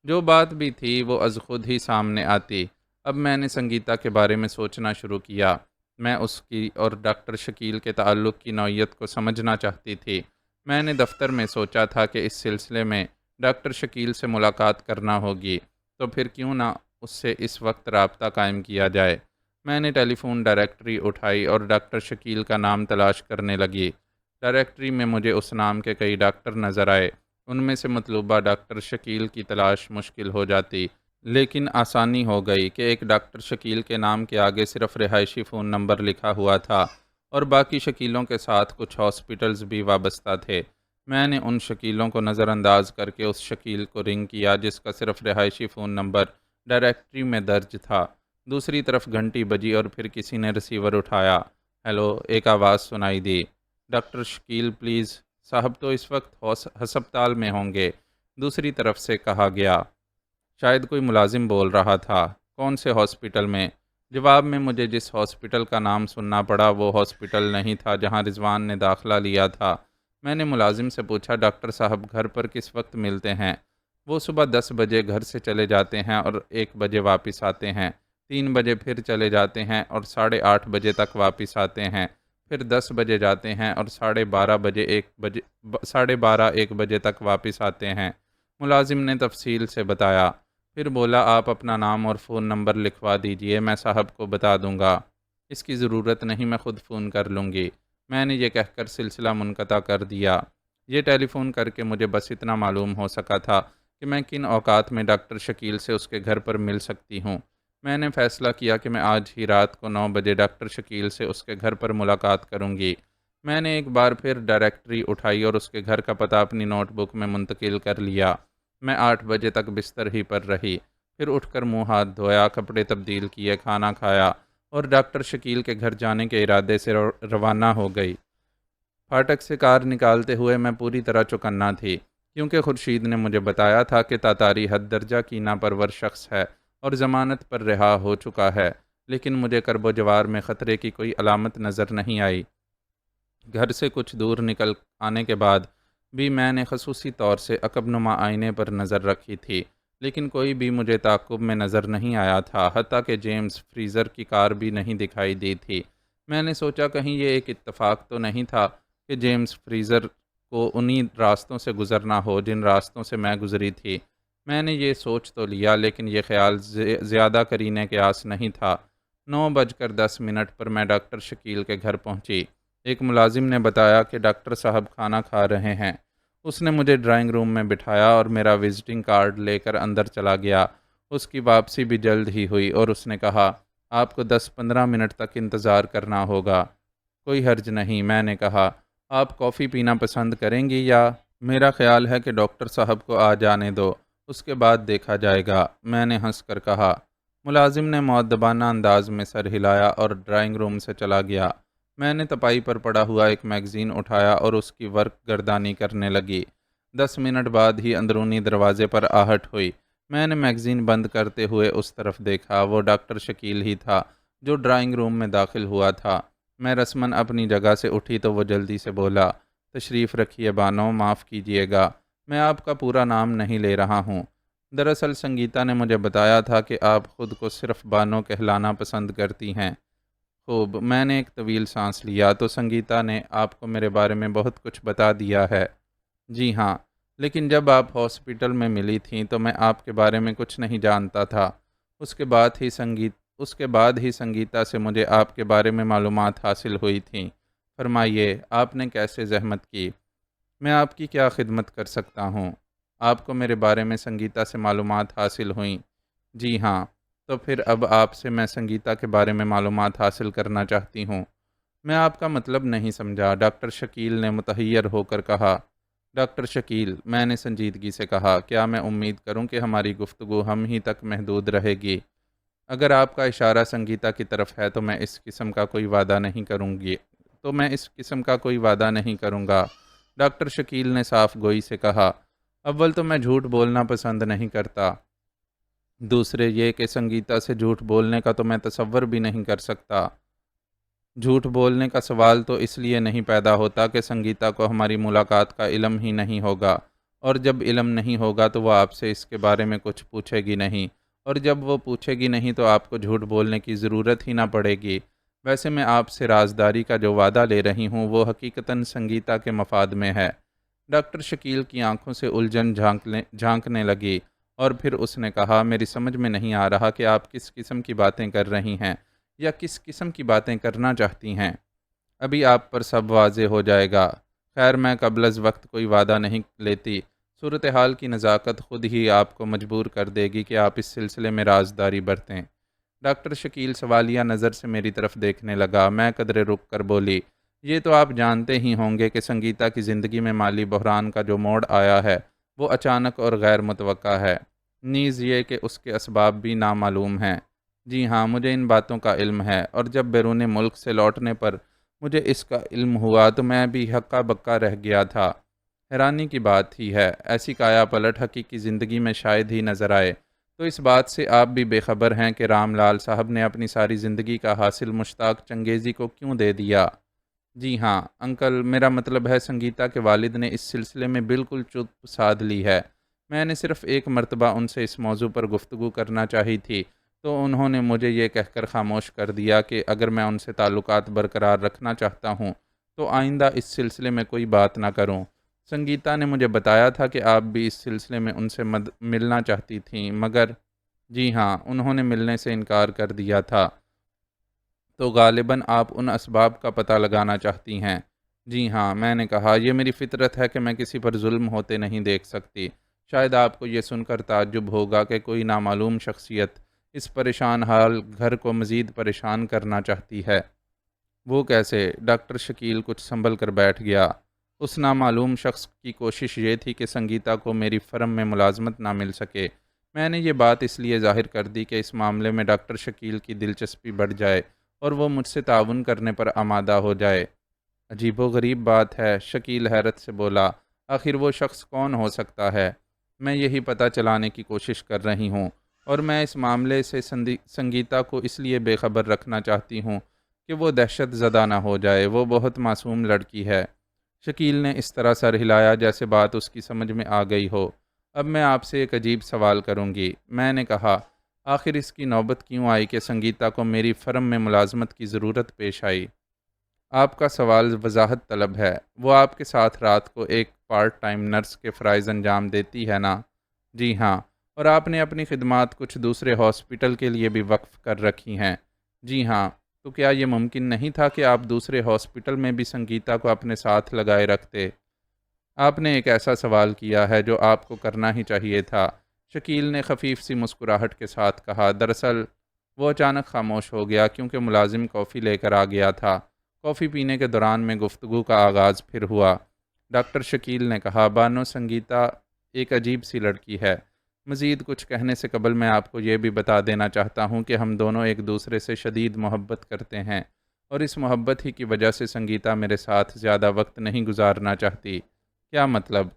جو بات بھی تھی وہ از خود ہی سامنے آتی۔ اب میں نے سنگیتا کے بارے میں سوچنا شروع کیا۔ میں اس کی اور ڈاکٹر شکیل کے تعلق کی نوعیت کو سمجھنا چاہتی تھی۔ میں نے دفتر میں سوچا تھا کہ اس سلسلے میں ڈاکٹر شکیل سے ملاقات کرنا ہوگی، تو پھر کیوں نہ اس سے اس وقت رابطہ قائم کیا جائے۔ میں نے ٹیلی فون ڈائریکٹری اٹھائی اور ڈاکٹر شکیل کا نام تلاش کرنے لگی۔ ڈائریکٹری میں مجھے اس نام کے کئی ڈاکٹر نظر آئے، ان میں سے مطلوبہ ڈاکٹر شکیل کی تلاش مشکل ہو جاتی، لیکن آسانی ہو گئی کہ ایک ڈاکٹر شکیل کے نام کے آگے صرف رہائشی فون نمبر لکھا ہوا تھا، اور باقی شکیلوں کے ساتھ کچھ ہاسپٹلز بھی وابستہ تھے۔ میں نے ان شکیلوں کو نظر انداز کر کے اس شکیل کو رنگ کیا جس کا صرف رہائشی فون نمبر ڈائریکٹری میں درج تھا۔ دوسری طرف گھنٹی بجی اور پھر کسی نے ریسیور اٹھایا۔ ہیلو، ایک آواز سنائی دی، ڈاکٹر شکیل پلیز، صاحب تو اس وقت ہسپتال میں ہوں گے، دوسری طرف سے کہا گیا۔ شاید کوئی ملازم بول رہا تھا۔ کون سے ہاسپٹل میں؟ جواب میں مجھے جس ہاسپٹل کا نام سننا پڑا وہ ہاسپٹل نہیں تھا جہاں رضوان نے داخلہ لیا تھا۔ میں نے ملازم سے پوچھا، ڈاکٹر صاحب گھر پر کس وقت ملتے ہیں؟ وہ صبح 10 بجے گھر سے چلے جاتے ہیں اور 1 بجے واپس آتے ہیں، 3 بجے پھر چلے جاتے ہیں اور 8:30 بجے تک واپس آتے ہیں، پھر 10 بجے جاتے ہیں اور 12:30 1 بجے تک واپس آتے ہیں، ملازم نے تفصیل سے بتایا۔ پھر بولا، آپ اپنا نام اور فون نمبر لکھوا دیجئے، میں صاحب کو بتا دوں گا۔ اس کی ضرورت نہیں، میں خود فون کر لوں گی۔ میں نے یہ کہہ کر سلسلہ منقطع کر دیا۔ یہ ٹیلی فون کر کے مجھے بس اتنا معلوم ہو سکا تھا کہ میں کن اوقات میں ڈاکٹر شکیل سے اس کے گھر پر مل سکتی ہوں۔ میں نے فیصلہ کیا کہ میں آج ہی رات کو 9 بجے ڈاکٹر شکیل سے اس کے گھر پر ملاقات کروں گی۔ میں نے ایک بار پھر ڈائریکٹری اٹھائی اور اس کے گھر کا پتہ اپنی نوٹ بک میں منتقل کر لیا۔ میں 8 بجے تک بستر ہی پر رہی، پھر اٹھ کر منہ ہاتھ دھویا، کپڑے تبدیل کیے، کھانا کھایا اور ڈاکٹر شکیل کے گھر جانے کے ارادے سے روانہ ہو گئی۔ پھاٹک سے کار نکالتے ہوئے میں پوری طرح چوکنا تھی، کیونکہ خورشید نے مجھے بتایا تھا کہ تاتاری حد درجہ کی ناپرور شخص ہے اور ضمانت پر رہا ہو چکا ہے، لیکن مجھے کرب و جوار میں خطرے کی کوئی علامت نظر نہیں آئی۔ گھر سے کچھ دور نکل آنے کے بعد بھی میں نے خصوصی طور سے عقب نما آئینے پر نظر رکھی تھی، لیکن کوئی بھی مجھے تعاقب میں نظر نہیں آیا تھا، حتیٰ کہ جیمز فریزر کی کار بھی نہیں دکھائی دی تھی۔ میں نے سوچا کہیں یہ ایک اتفاق تو نہیں تھا کہ جیمز فریزر کو انہی راستوں سے گزرنا ہو جن راستوں سے میں گزری تھی۔ میں نے یہ سوچ تو لیا، لیکن یہ خیال زیادہ کرینے کے آس نہیں تھا۔ 9:10 پر میں ڈاکٹر شکیل کے گھر پہنچی۔ ایک ملازم نے بتایا کہ ڈاکٹر صاحب کھانا کھا رہے ہیں۔ اس نے مجھے ڈرائنگ روم میں بٹھایا اور میرا وزٹنگ کارڈ لے کر اندر چلا گیا۔ اس کی واپسی بھی جلد ہی ہوئی اور اس نے کہا، آپ کو 10-15 منٹ تک انتظار کرنا ہوگا۔ کوئی حرج نہیں، میں نے کہا۔ آپ کافی پینا پسند کریں گی یا؟ میرا خیال ہے کہ ڈاکٹر صاحب کو آ جانے دو، اس کے بعد دیکھا جائے گا، میں نے ہنس کر کہا۔ ملازم نے مؤدبانہ انداز میں سر ہلایا اور ڈرائنگ روم سے چلا گیا۔ میں نے تپائی پر پڑا ہوا ایک میگزین اٹھایا اور اس کی ورق گردانی کرنے لگی۔ 10 منٹ بعد ہی اندرونی دروازے پر آہٹ ہوئی۔ میں نے میگزین بند کرتے ہوئے اس طرف دیکھا، وہ ڈاکٹر شکیل ہی تھا جو ڈرائنگ روم میں داخل ہوا تھا۔ میں رسماً اپنی جگہ سے اٹھی تو وہ جلدی سے بولا، تشریف رکھیے بانو، معاف کیجیے گا، میں آپ کا پورا نام نہیں لے رہا ہوں۔ دراصل سنگیتا نے مجھے بتایا تھا کہ آپ خود کو صرف بانو کہلانا پسند کرتی ہیں۔ خوب، میں نے ایک طویل سانس لیا۔ تو سنگیتا نے آپ کو میرے بارے میں بہت کچھ بتا دیا ہے؟ جی ہاں، لیکن جب آپ ہاسپٹل میں ملی تھیں تو میں آپ کے بارے میں کچھ نہیں جانتا تھا۔ اس کے بعد ہی سنگیتا سے مجھے آپ کے بارے میں معلومات حاصل ہوئی تھیں۔ فرمائیے، آپ نے کیسے زحمت کی؟ میں آپ کی کیا خدمت کر سکتا ہوں؟ آپ کو میرے بارے میں سنگیتا سے معلومات حاصل ہوئیں؟ جی ہاں، تو پھر اب آپ سے میں سنگیتا کے بارے میں معلومات حاصل کرنا چاہتی ہوں۔ میں آپ کا مطلب نہیں سمجھا، ڈاکٹر شکیل نے متحیر ہو کر کہا۔ ڈاکٹر شکیل، میں نے سنجیدگی سے کہا، کیا میں امید کروں کہ ہماری گفتگو ہم ہی تک محدود رہے گی؟ اگر آپ کا اشارہ سنگیتا کی طرف ہے تو میں اس قسم کا کوئی وعدہ نہیں کروں گا۔ ڈاکٹر شکیل نے صاف گوئی سے کہا، اول تو میں جھوٹ بولنا پسند نہیں کرتا، دوسرے یہ کہ سنگیتا سے جھوٹ بولنے کا تو میں تصور بھی نہیں کر سکتا۔ جھوٹ بولنے کا سوال تو اس لیے نہیں پیدا ہوتا کہ سنگیتا کو ہماری ملاقات کا علم ہی نہیں ہوگا، اور جب علم نہیں ہوگا تو وہ آپ سے اس کے بارے میں کچھ پوچھے گی نہیں، اور جب وہ پوچھے گی نہیں تو آپ کو جھوٹ بولنے کی ضرورت ہی نہ پڑے گی۔ ویسے میں آپ سے رازداری کا جو وعدہ لے رہی ہوں وہ حقیقتاً سنگیتا کے مفاد میں ہے۔ ڈاکٹر شکیل کی آنکھوں سے الجھن جھانکنے لگی، اور پھر اس نے کہا، میری سمجھ میں نہیں آ رہا کہ آپ کس قسم کی باتیں کر رہی ہیں یا کس قسم کی باتیں کرنا چاہتی ہیں۔ ابھی آپ پر سب واضح ہو جائے گا۔ خیر، میں قبل از وقت کوئی وعدہ نہیں لیتی، صورتحال کی نزاکت خود ہی آپ کو مجبور کر دے گی کہ آپ اس سلسلے میں رازداری برتیں۔ ڈاکٹر شکیل سوالیہ نظر سے میری طرف دیکھنے لگا۔ میں قدرے رک کر بولی، یہ تو آپ جانتے ہی ہوں گے کہ سنگیتا کی زندگی میں مالی بحران کا جو موڑ آیا ہے وہ اچانک اور غیر متوقع ہے، نیز یہ کہ اس کے اسباب بھی نامعلوم ہیں۔ جی ہاں، مجھے ان باتوں کا علم ہے، اور جب بیرون ملک سے لوٹنے پر مجھے اس کا علم ہوا تو میں بھی ہکا بکا رہ گیا تھا۔ حیرانی کی بات ہی ہے، ایسی کایا پلٹ حقیقی زندگی میں شاید ہی نظر آئے۔ تو اس بات سے آپ بھی بے خبر ہیں کہ رام لال صاحب نے اپنی ساری زندگی کا حاصل مشتاق چنگیزی کو کیوں دے دیا؟ جی ہاں انکل، میرا مطلب ہے سنگیتا کے والد نے اس سلسلے میں بالکل چپ سادھ لی ہے۔ میں نے صرف ایک مرتبہ ان سے اس موضوع پر گفتگو کرنا چاہی تھی تو انہوں نے مجھے یہ کہہ کر خاموش کر دیا کہ اگر میں ان سے تعلقات برقرار رکھنا چاہتا ہوں تو آئندہ اس سلسلے میں کوئی بات نہ کروں۔ سنگیتا نے مجھے بتایا تھا کہ آپ بھی اس سلسلے میں ان سے ملنا چاہتی تھیں، مگر جی ہاں، انہوں نے ملنے سے انکار کر دیا تھا۔ تو غالباً آپ ان اسباب کا پتہ لگانا چاہتی ہیں۔ جی ہاں، میں نے کہا، یہ میری فطرت ہے کہ میں کسی پر ظلم ہوتے نہیں دیکھ سکتی۔ شاید آپ کو یہ سن کر تعجب ہوگا کہ کوئی نامعلوم شخصیت اس پریشان حال گھر کو مزید پریشان کرنا چاہتی ہے۔ وہ کیسے؟ ڈاکٹر شکیل کچھ سنبھل کر بیٹھ گیا۔ اس نامعلوم شخص کی کوشش یہ تھی کہ سنگیتا کو میری فرم میں ملازمت نہ مل سکے۔ میں نے یہ بات اس لیے ظاہر کر دی کہ اس معاملے میں ڈاکٹر شکیل کی دلچسپی بڑھ جائے اور وہ مجھ سے تعاون کرنے پر آمادہ ہو جائے۔ عجیب و غریب بات ہے، شکیل حیرت سے بولا، آخر وہ شخص کون ہو سکتا ہے؟ میں یہی پتہ چلانے کی کوشش کر رہی ہوں، اور میں اس معاملے سے سنگیتا کو اس لیے بے خبر رکھنا چاہتی ہوں کہ وہ دہشت زدہ نہ ہو جائے۔ وہ بہت معصوم لڑکی ہے۔ شکیل نے اس طرح سر ہلایا جیسے بات اس کی سمجھ میں آ گئی ہو۔ اب میں آپ سے ایک عجیب سوال کروں گی، میں نے کہا، آخر اس کی نوبت کیوں آئی کہ سنگیتا کو میری فرم میں ملازمت کی ضرورت پیش آئی؟ آپ کا سوال وضاحت طلب ہے۔ وہ آپ کے ساتھ رات کو ایک پارٹ ٹائم نرس کے فرائض انجام دیتی ہے نا؟ جی ہاں، اور آپ نے اپنی خدمات کچھ دوسرے ہاسپٹل کے لیے بھی وقف کر رکھی ہیں؟ جی ہاں، تو کیا یہ ممکن نہیں تھا کہ آپ دوسرے ہاسپٹل میں بھی سنگیتا کو اپنے ساتھ لگائے رکھتے؟ آپ نے ایک ایسا سوال کیا ہے جو آپ کو کرنا ہی چاہیے تھا، شکیل نے خفیف سی مسکراہٹ کے ساتھ کہا۔ دراصل وہ اچانک خاموش ہو گیا کیونکہ ملازم کافی لے کر آ گیا تھا۔ کافی پینے کے دوران میں گفتگو کا آغاز پھر ہوا۔ ڈاکٹر شکیل نے کہا، بانو سنگیتا ایک عجیب سی لڑکی ہے۔ مزید کچھ کہنے سے قبل میں آپ کو یہ بھی بتا دینا چاہتا ہوں کہ ہم دونوں ایک دوسرے سے شدید محبت کرتے ہیں، اور اس محبت ہی کی وجہ سے سنگیتا میرے ساتھ زیادہ وقت نہیں گزارنا چاہتی۔ کیا مطلب؟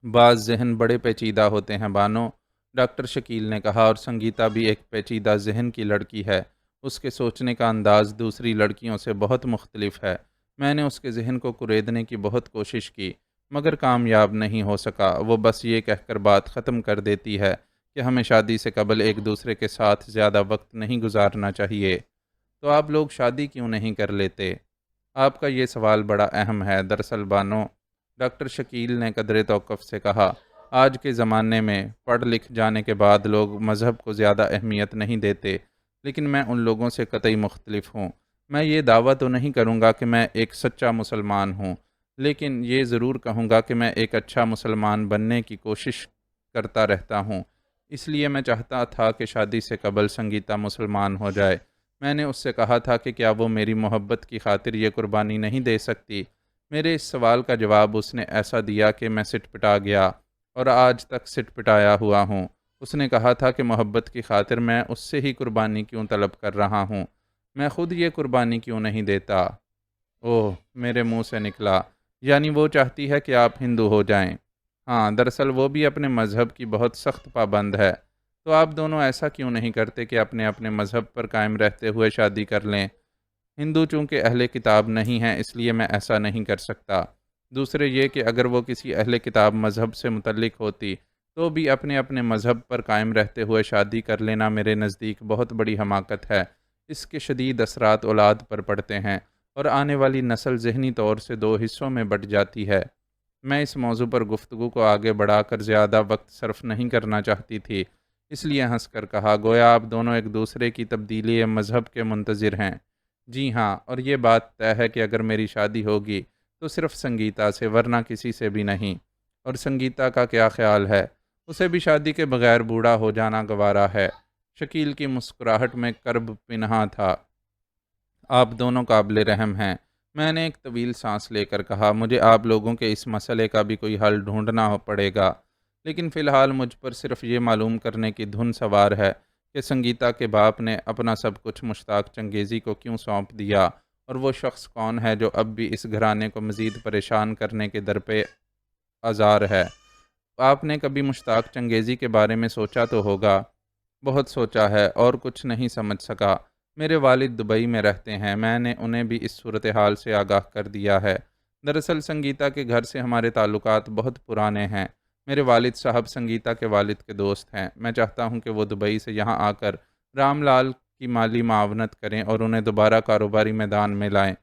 بعض ذہن بڑے پیچیدہ ہوتے ہیں بانو، ڈاکٹر شکیل نے کہا، اور سنگیتا بھی ایک پیچیدہ ذہن کی لڑکی ہے۔ اس کے سوچنے کا انداز دوسری لڑکیوں سے بہت مختلف ہے۔ میں نے اس کے ذہن کو کریدنے کی بہت کوشش کی، مگر کامیاب نہیں ہو سکا۔ وہ بس یہ کہہ کر بات ختم کر دیتی ہے کہ ہمیں شادی سے قبل ایک دوسرے کے ساتھ زیادہ وقت نہیں گزارنا چاہیے۔ تو آپ لوگ شادی کیوں نہیں کر لیتے؟ آپ کا یہ سوال بڑا اہم ہے۔ دراصل بانو، ڈاکٹر شکیل نے قدرے توقف سے کہا، آج کے زمانے میں پڑھ لکھ جانے کے بعد لوگ مذہب کو زیادہ اہمیت نہیں دیتے، لیکن میں ان لوگوں سے قطعی مختلف ہوں۔ میں یہ دعویٰ تو نہیں کروں گا کہ میں ایک سچا مسلمان ہوں، لیکن یہ ضرور کہوں گا کہ میں ایک اچھا مسلمان بننے کی کوشش کرتا رہتا ہوں۔ اس لیے میں چاہتا تھا کہ شادی سے قبل سنگیتا مسلمان ہو جائے۔ میں نے اس سے کہا تھا کہ کیا وہ میری محبت کی خاطر یہ قربانی نہیں دے سکتی؟ میرے اس سوال کا جواب اس نے ایسا دیا کہ میں سٹ پٹا گیا، اور آج تک سٹ پٹایا ہوا ہوں۔ اس نے کہا تھا کہ محبت کی خاطر میں اس سے ہی قربانی کیوں طلب کر رہا ہوں؟ میں خود یہ قربانی کیوں نہیں دیتا؟ اوہ، میرے منہ سے نکلا، یعنی وہ چاہتی ہے کہ آپ ہندو ہو جائیں؟ ہاں، دراصل وہ بھی اپنے مذہب کی بہت سخت پابند ہے۔ تو آپ دونوں ایسا کیوں نہیں کرتے کہ اپنے اپنے مذہب پر قائم رہتے ہوئے شادی کر لیں؟ ہندو چونکہ اہل کتاب نہیں ہیں، اس لیے میں ایسا نہیں کر سکتا۔ دوسرے یہ کہ اگر وہ کسی اہل کتاب مذہب سے متعلق ہوتی تو بھی اپنے اپنے مذہب پر قائم رہتے ہوئے شادی کر لینا میرے نزدیک بہت بڑی حماقت ہے۔ اس کے شدید اثرات اولاد پر پڑتے ہیں، اور آنے والی نسل ذہنی طور سے دو حصوں میں بٹ جاتی ہے۔ میں اس موضوع پر گفتگو کو آگے بڑھا کر زیادہ وقت صرف نہیں کرنا چاہتی تھی، اس لیے ہنس کر کہا، گویا آپ دونوں ایک دوسرے کی تبدیلی مذہب کے منتظر ہیں۔ جی ہاں، اور یہ بات طے ہے کہ اگر میری شادی ہوگی تو صرف سنگیتا سے، ورنہ کسی سے بھی نہیں۔ اور سنگیتا کا کیا خیال ہے؟ اسے بھی شادی کے بغیر بوڑھا ہو جانا گوارا ہے۔ شکیل کی مسکراہٹ میں کرب پنہاں تھا۔ آپ دونوں قابل رحم ہیں، میں نے ایک طویل سانس لے کر کہا۔ مجھے آپ لوگوں کے اس مسئلے کا بھی کوئی حل ڈھونڈنا پڑے گا، لیکن فی الحال مجھ پر صرف یہ معلوم کرنے کی دھن سوار ہے کہ سنگیتا کے باپ نے اپنا سب کچھ مشتاق چنگیزی کو کیوں سونپ دیا، اور وہ شخص کون ہے جو اب بھی اس گھرانے کو مزید پریشان کرنے کے در پہ آزار ہے۔ آپ نے کبھی مشتاق چنگیزی کے بارے میں سوچا تو ہوگا؟ بہت سوچا ہے، اور کچھ نہیں سمجھ سکا۔ میرے والد دبئی میں رہتے ہیں، میں نے انہیں بھی اس صورتحال سے آگاہ کر دیا ہے۔ دراصل سنگیتا کے گھر سے ہمارے تعلقات بہت پرانے ہیں۔ میرے والد صاحب سنگیتا کے والد کے دوست ہیں۔ میں چاہتا ہوں کہ وہ دبئی سے یہاں آ کر رام لال کی مالی معاونت کریں اور انہیں دوبارہ کاروباری میدان میں لائیں۔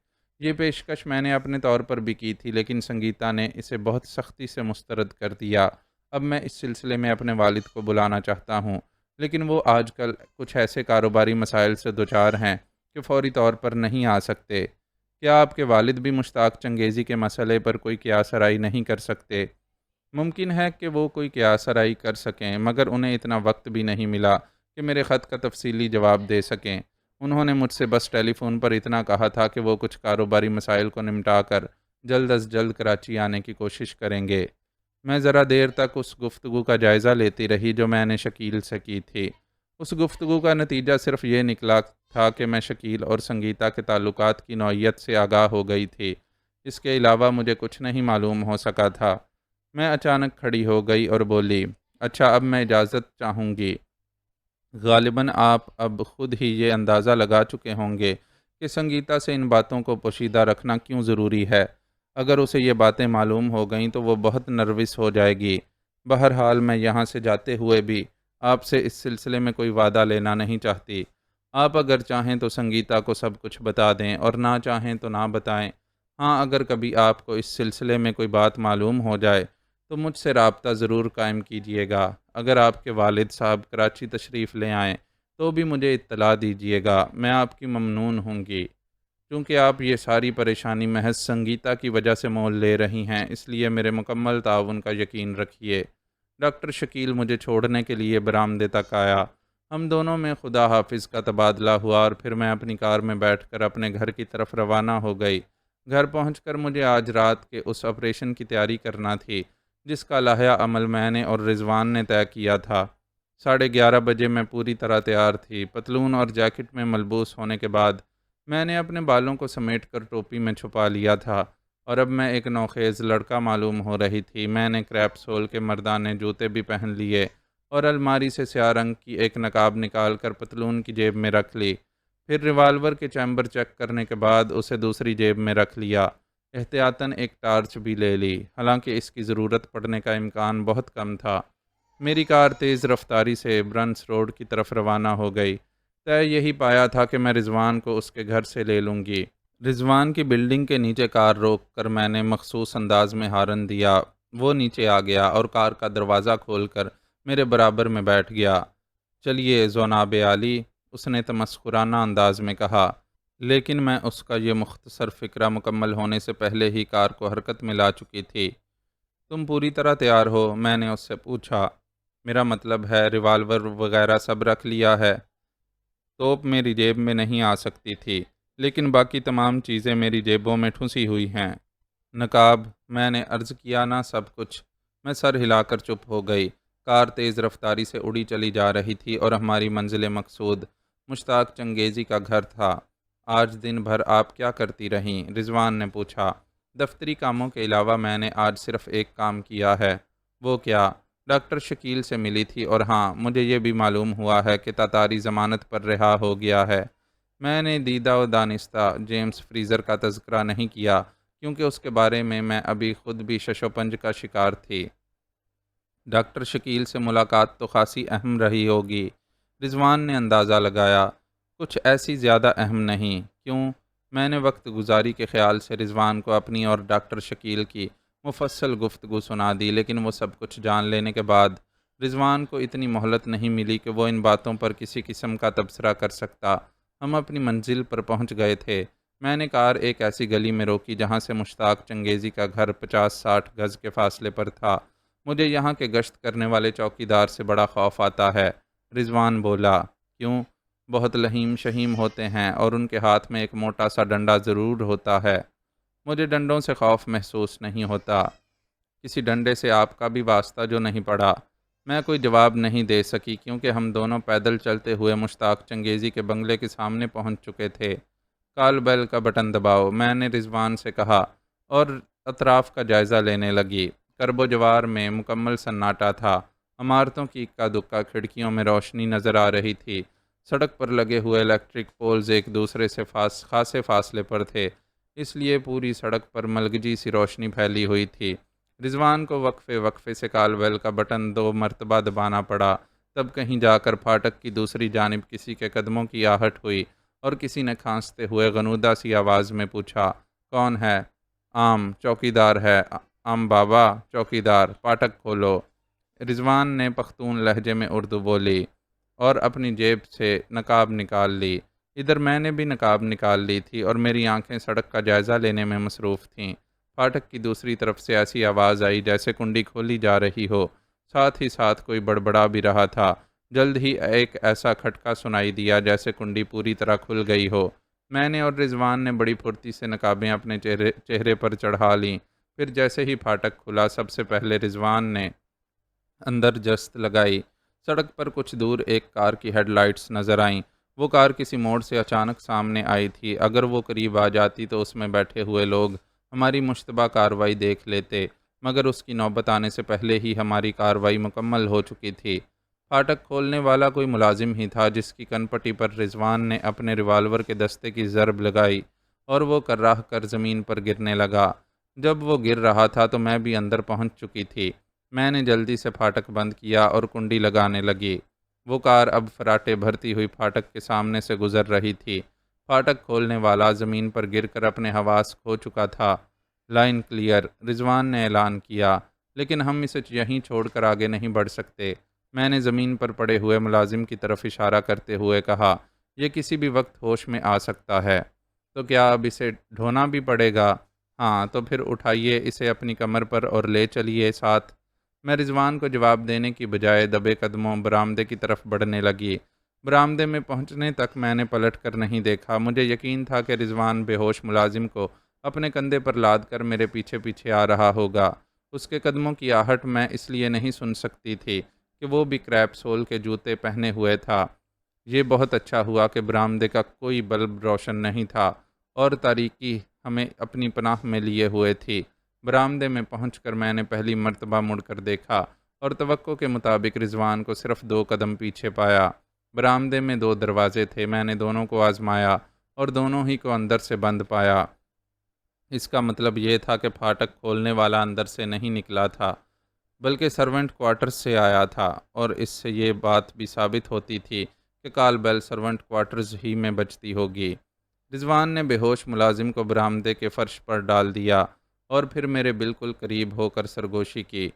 یہ پیشکش میں نے اپنے طور پر بھی کی تھی، لیکن سنگیتا نے اسے بہت سختی سے مسترد کر دیا۔ اب میں اس سلسلے میں اپنے والد کو بلانا چاہتا ہوں، لیکن وہ آج کل کچھ ایسے کاروباری مسائل سے دوچار ہیں کہ فوری طور پر نہیں آ سکتے۔ کیا آپ کے والد بھی مشتاق چنگیزی کے مسئلے پر کوئی قیاس آرائی نہیں کر سکتے؟ ممکن ہے کہ وہ کوئی قیاس آرائی کر سکیں، مگر انہیں اتنا وقت بھی نہیں ملا کہ میرے خط کا تفصیلی جواب دے سکیں۔ انہوں نے مجھ سے بس ٹیلی فون پر اتنا کہا تھا کہ وہ کچھ کاروباری مسائل کو نمٹا کر جلد از جلد کراچی آنے کی کوشش کریں گے۔ میں ذرا دیر تک اس گفتگو کا جائزہ لیتی رہی جو میں نے شکیل سے کی تھی۔ اس گفتگو کا نتیجہ صرف یہ نکلا تھا کہ میں شکیل اور سنگیتا کے تعلقات کی نوعیت سے آگاہ ہو گئی تھی۔ اس کے علاوہ مجھے کچھ نہیں معلوم ہو سکا تھا۔ میں اچانک کھڑی ہو گئی اور بولی، اچھا، اب میں اجازت چاہوں گی۔ غالباً آپ اب خود ہی یہ اندازہ لگا چکے ہوں گے کہ سنگیتا سے ان باتوں کو پوشیدہ رکھنا کیوں ضروری ہے۔ اگر اسے یہ باتیں معلوم ہو گئیں تو وہ بہت نروس ہو جائے گی۔ بہرحال میں یہاں سے جاتے ہوئے بھی آپ سے اس سلسلے میں کوئی وعدہ لینا نہیں چاہتی۔ آپ اگر چاہیں تو سنگیتا کو سب کچھ بتا دیں، اور نہ چاہیں تو نہ بتائیں۔ ہاں، اگر کبھی آپ کو اس سلسلے میں کوئی بات معلوم ہو جائے تو مجھ سے رابطہ ضرور قائم کیجیے گا۔ اگر آپ کے والد صاحب کراچی تشریف لے آئیں تو بھی مجھے اطلاع دیجیے گا، میں آپ کی ممنون ہوں گی۔ چونکہ آپ یہ ساری پریشانی محض سنگیتا کی وجہ سے مول لے رہی ہیں، اس لیے میرے مکمل تعاون کا یقین رکھیے۔ ڈاکٹر شکیل مجھے چھوڑنے کے لیے برآمدے تک آیا۔ ہم دونوں میں خدا حافظ کا تبادلہ ہوا، اور پھر میں اپنی کار میں بیٹھ کر اپنے گھر کی طرف روانہ ہو گئی۔ گھر پہنچ کر مجھے آج رات کے اس آپریشن کی تیاری کرنا تھی جس کا لائحہ عمل میں نے اور رضوان نے طے کیا تھا۔ 11:30 بجے میں پوری طرح تیار تھی۔ پتلون اور جیکٹ میں ملبوس ہونے کے بعد میں نے اپنے بالوں کو سمیٹ کر ٹوپی میں چھپا لیا تھا اور اب میں ایک نوخیز لڑکا معلوم ہو رہی تھی۔ میں نے کریپ سول کے مردانے جوتے بھی پہن لیے اور الماری سے سیاہ رنگ کی ایک نقاب نکال کر پتلون کی جیب میں رکھ لی۔ پھر ریوالور کے چیمبر چیک کرنے کے بعد اسے دوسری جیب میں رکھ لیا۔ احتیاطاً ایک ٹارچ بھی لے لی، حالانکہ اس کی ضرورت پڑنے کا امکان بہت کم تھا۔ میری کار تیز رفتاری سے برنس روڈ کی طرف روانہ ہو گئی۔ طے یہی پایا تھا کہ میں رضوان کو اس کے گھر سے لے لوں گی۔ رضوان کی بلڈنگ کے نیچے کار روک کر میں نے مخصوص انداز میں ہارن دیا۔ وہ نیچے آ گیا اور کار کا دروازہ کھول کر میرے برابر میں بیٹھ گیا۔ چلیے جناب عالی، اس نے تمسخرانہ انداز میں کہا، لیکن میں اس کا یہ مختصر فقرہ مکمل ہونے سے پہلے ہی کار کو حرکت میں لا چکی تھی۔ تم پوری طرح تیار ہو؟ میں نے اس سے پوچھا۔ میرا مطلب ہے ریوالور وغیرہ سب رکھ لیا ہے۔ توپ میری جیب میں نہیں آ سکتی تھی، لیکن باقی تمام چیزیں میری جیبوں میں ٹھنسی ہوئی ہیں۔ نقاب، میں نے عرض کیا نا سب کچھ۔ میں سر ہلا کر چپ ہو گئی۔ کار تیز رفتاری سے اڑی چلی جا رہی تھی اور ہماری منزل مقصود مشتاق چنگیزی کا گھر تھا۔ آج دن بھر آپ کیا کرتی رہیں؟ رضوان نے پوچھا۔ دفتری کاموں کے علاوہ میں نے آج صرف ایک کام کیا ہے۔ وہ کیا؟ ڈاکٹر شکیل سے ملی تھی اور ہاں، مجھے یہ بھی معلوم ہوا ہے کہ تاتاری ضمانت پر رہا ہو گیا ہے۔ میں نے دیدہ و دانستہ جیمز فریزر کا تذکرہ نہیں کیا کیونکہ اس کے بارے میں ابھی خود بھی شش و پنج کا شکار تھی۔ ڈاکٹر شکیل سے ملاقات تو خاصی اہم رہی ہوگی، رضوان نے اندازہ لگایا۔ کچھ ایسی زیادہ اہم نہیں۔ کیوں؟ میں نے وقت گزاری کے خیال سے رضوان کو اپنی اور ڈاکٹر شکیل کی مفصل گفتگو سنا دی، لیکن وہ سب کچھ جان لینے کے بعد رضوان کو اتنی مہلت نہیں ملی کہ وہ ان باتوں پر کسی قسم کا تبصرہ کر سکتا۔ ہم اپنی منزل پر پہنچ گئے تھے۔ میں نے کار ایک ایسی گلی میں روکی جہاں سے مشتاق چنگیزی کا گھر 50-60 گز کے فاصلے پر تھا۔ مجھے یہاں کے گشت کرنے والے چوکیدار سے بڑا خوف آتا ہے، رضوان بولا۔ کیوں؟ بہت لہیم شہیم ہوتے ہیں اور ان کے ہاتھ میں ایک موٹا سا ڈنڈا ضرور ہوتا ہے۔ مجھے ڈنڈوں سے خوف محسوس نہیں ہوتا۔ کسی ڈنڈے سے آپ کا بھی واسطہ جو نہیں پڑا؟ میں کوئی جواب نہیں دے سکی کیونکہ ہم دونوں پیدل چلتے ہوئے مشتاق چنگیزی کے بنگلے کے سامنے پہنچ چکے تھے۔ کال بیل کا بٹن دباؤ، میں نے رضوان سے کہا اور اطراف کا جائزہ لینے لگی۔ کرب و جوار میں مکمل سناٹا تھا۔ عمارتوں کی اکا دکا کھڑکیوں میں روشنی نظر آ رہی تھی۔ سڑک پر لگے ہوئے الیکٹرک پولز ایک دوسرے سے خاصے فاصلے پر تھے، اس لیے پوری سڑک پر ملگجی سی روشنی پھیلی ہوئی تھی۔ رضوان کو وقفے وقفے سے کال بیل کا بٹن 2 مرتبہ دبانا پڑا، تب کہیں جا کر پھاٹک کی دوسری جانب کسی کے قدموں کی آہٹ ہوئی اور کسی نے کھانستے ہوئے غنودہ سی آواز میں پوچھا، کون ہے؟ عام چوکیدار ہے۔ عام بابا، چوکیدار، پھاٹک کھولو۔ رضوان نے پختون لہجے میں اردو بولی اور اپنی جیب سے نقاب نکال لی۔ ادھر میں نے بھی نقاب نکال لی تھی اور میری آنکھیں سڑک کا جائزہ لینے میں مصروف تھیں۔ پھاٹک کی دوسری طرف سے ایسی آواز آئی جیسے کنڈی کھولی جا رہی ہو، ساتھ ہی ساتھ کوئی بڑبڑا بھی رہا تھا۔ جلد ہی ایک ایسا کھٹکا سنائی دیا جیسے کنڈی پوری طرح کھل گئی ہو۔ میں نے اور رضوان نے بڑی پھرتی سے نقابیں اپنے چہرے پر چڑھا لیں۔ پھر جیسے ہی پھاٹک کھلا، سب سے پہلے رضوان نے اندر جست لگائی۔ سڑک پر کچھ دور ایک کار کی ہیڈ لائٹس نظر آئیں۔ وہ کار کسی موڑ سے اچانک سامنے آئی تھی۔ اگر وہ قریب آ جاتی تو اس میں بیٹھے ہوئے لوگ ہماری مشتبہ کارروائی دیکھ لیتے، مگر اس کی نوبت آنے سے پہلے ہی ہماری کارروائی مکمل ہو چکی تھی۔ پھاٹک کھولنے والا کوئی ملازم ہی تھا جس کی کن پٹی پر رضوان نے اپنے ریوالور کے دستے کی ضرب لگائی اور وہ کرراہ کر زمین پر گرنے لگا۔ جب وہ گر رہا تھا تو میں بھی اندر پہنچ چکی تھی۔ میں نے جلدی سے پھاٹک بند کیا اور کنڈی لگانے لگی۔ وہ کار اب فراٹے بھرتی ہوئی پھاٹک کے سامنے سے گزر رہی تھی۔ پھاٹک کھولنے والا زمین پر گر کر اپنے حواس کھو چکا تھا۔ لائن کلیئر، رضوان نے اعلان کیا، لیکن ہم اسے یہیں چھوڑ کر آگے نہیں بڑھ سکتے۔ میں نے زمین پر پڑے ہوئے ملازم کی طرف اشارہ کرتے ہوئے کہا، یہ کسی بھی وقت ہوش میں آ سکتا ہے۔ تو کیا اب اسے ڈھونا بھی پڑے گا؟ ہاں، تو پھر اٹھائیے اسے اپنی کمر پر اور لے چلیے ساتھ۔ میں رضوان کو جواب دینے کی بجائے دبے قدموں برآمدے کی طرف بڑھنے لگی۔ برآمدے میں پہنچنے تک میں نے پلٹ کر نہیں دیکھا۔ مجھے یقین تھا کہ رضوان بے ہوش ملازم کو اپنے کندھے پر لاد کر میرے پیچھے پیچھے آ رہا ہوگا۔ اس کے قدموں کی آہٹ میں اس لیے نہیں سن سکتی تھی کہ وہ بھی کریپ سول کے جوتے پہنے ہوئے تھا۔ یہ بہت اچھا ہوا کہ برآمدے کا کوئی بلب روشن نہیں تھا اور تاریکی ہمیں اپنی پناہ میں لیے ہوئے تھی۔ برآمدے میں پہنچ کر میں نے پہلی مرتبہ مڑ کر دیکھا اور توقع کے مطابق رضوان کو صرف 2 قدم پیچھے پایا۔ برآمدے میں 2 دروازے تھے، میں نے دونوں کو آزمایا اور دونوں ہی کو اندر سے بند پایا۔ اس کا مطلب یہ تھا کہ پھاٹک کھولنے والا اندر سے نہیں نکلا تھا بلکہ سرونٹ کوارٹرز سے آیا تھا، اور اس سے یہ بات بھی ثابت ہوتی تھی کہ کال بیل سرونٹ کوارٹرز ہی میں بجتی ہوگی۔ رضوان نے بے ہوش ملازم کو برآمدے کے فرش پر ڈال دیا اور پھر میرے بالکل قریب ہو کر سرگوشی کی۔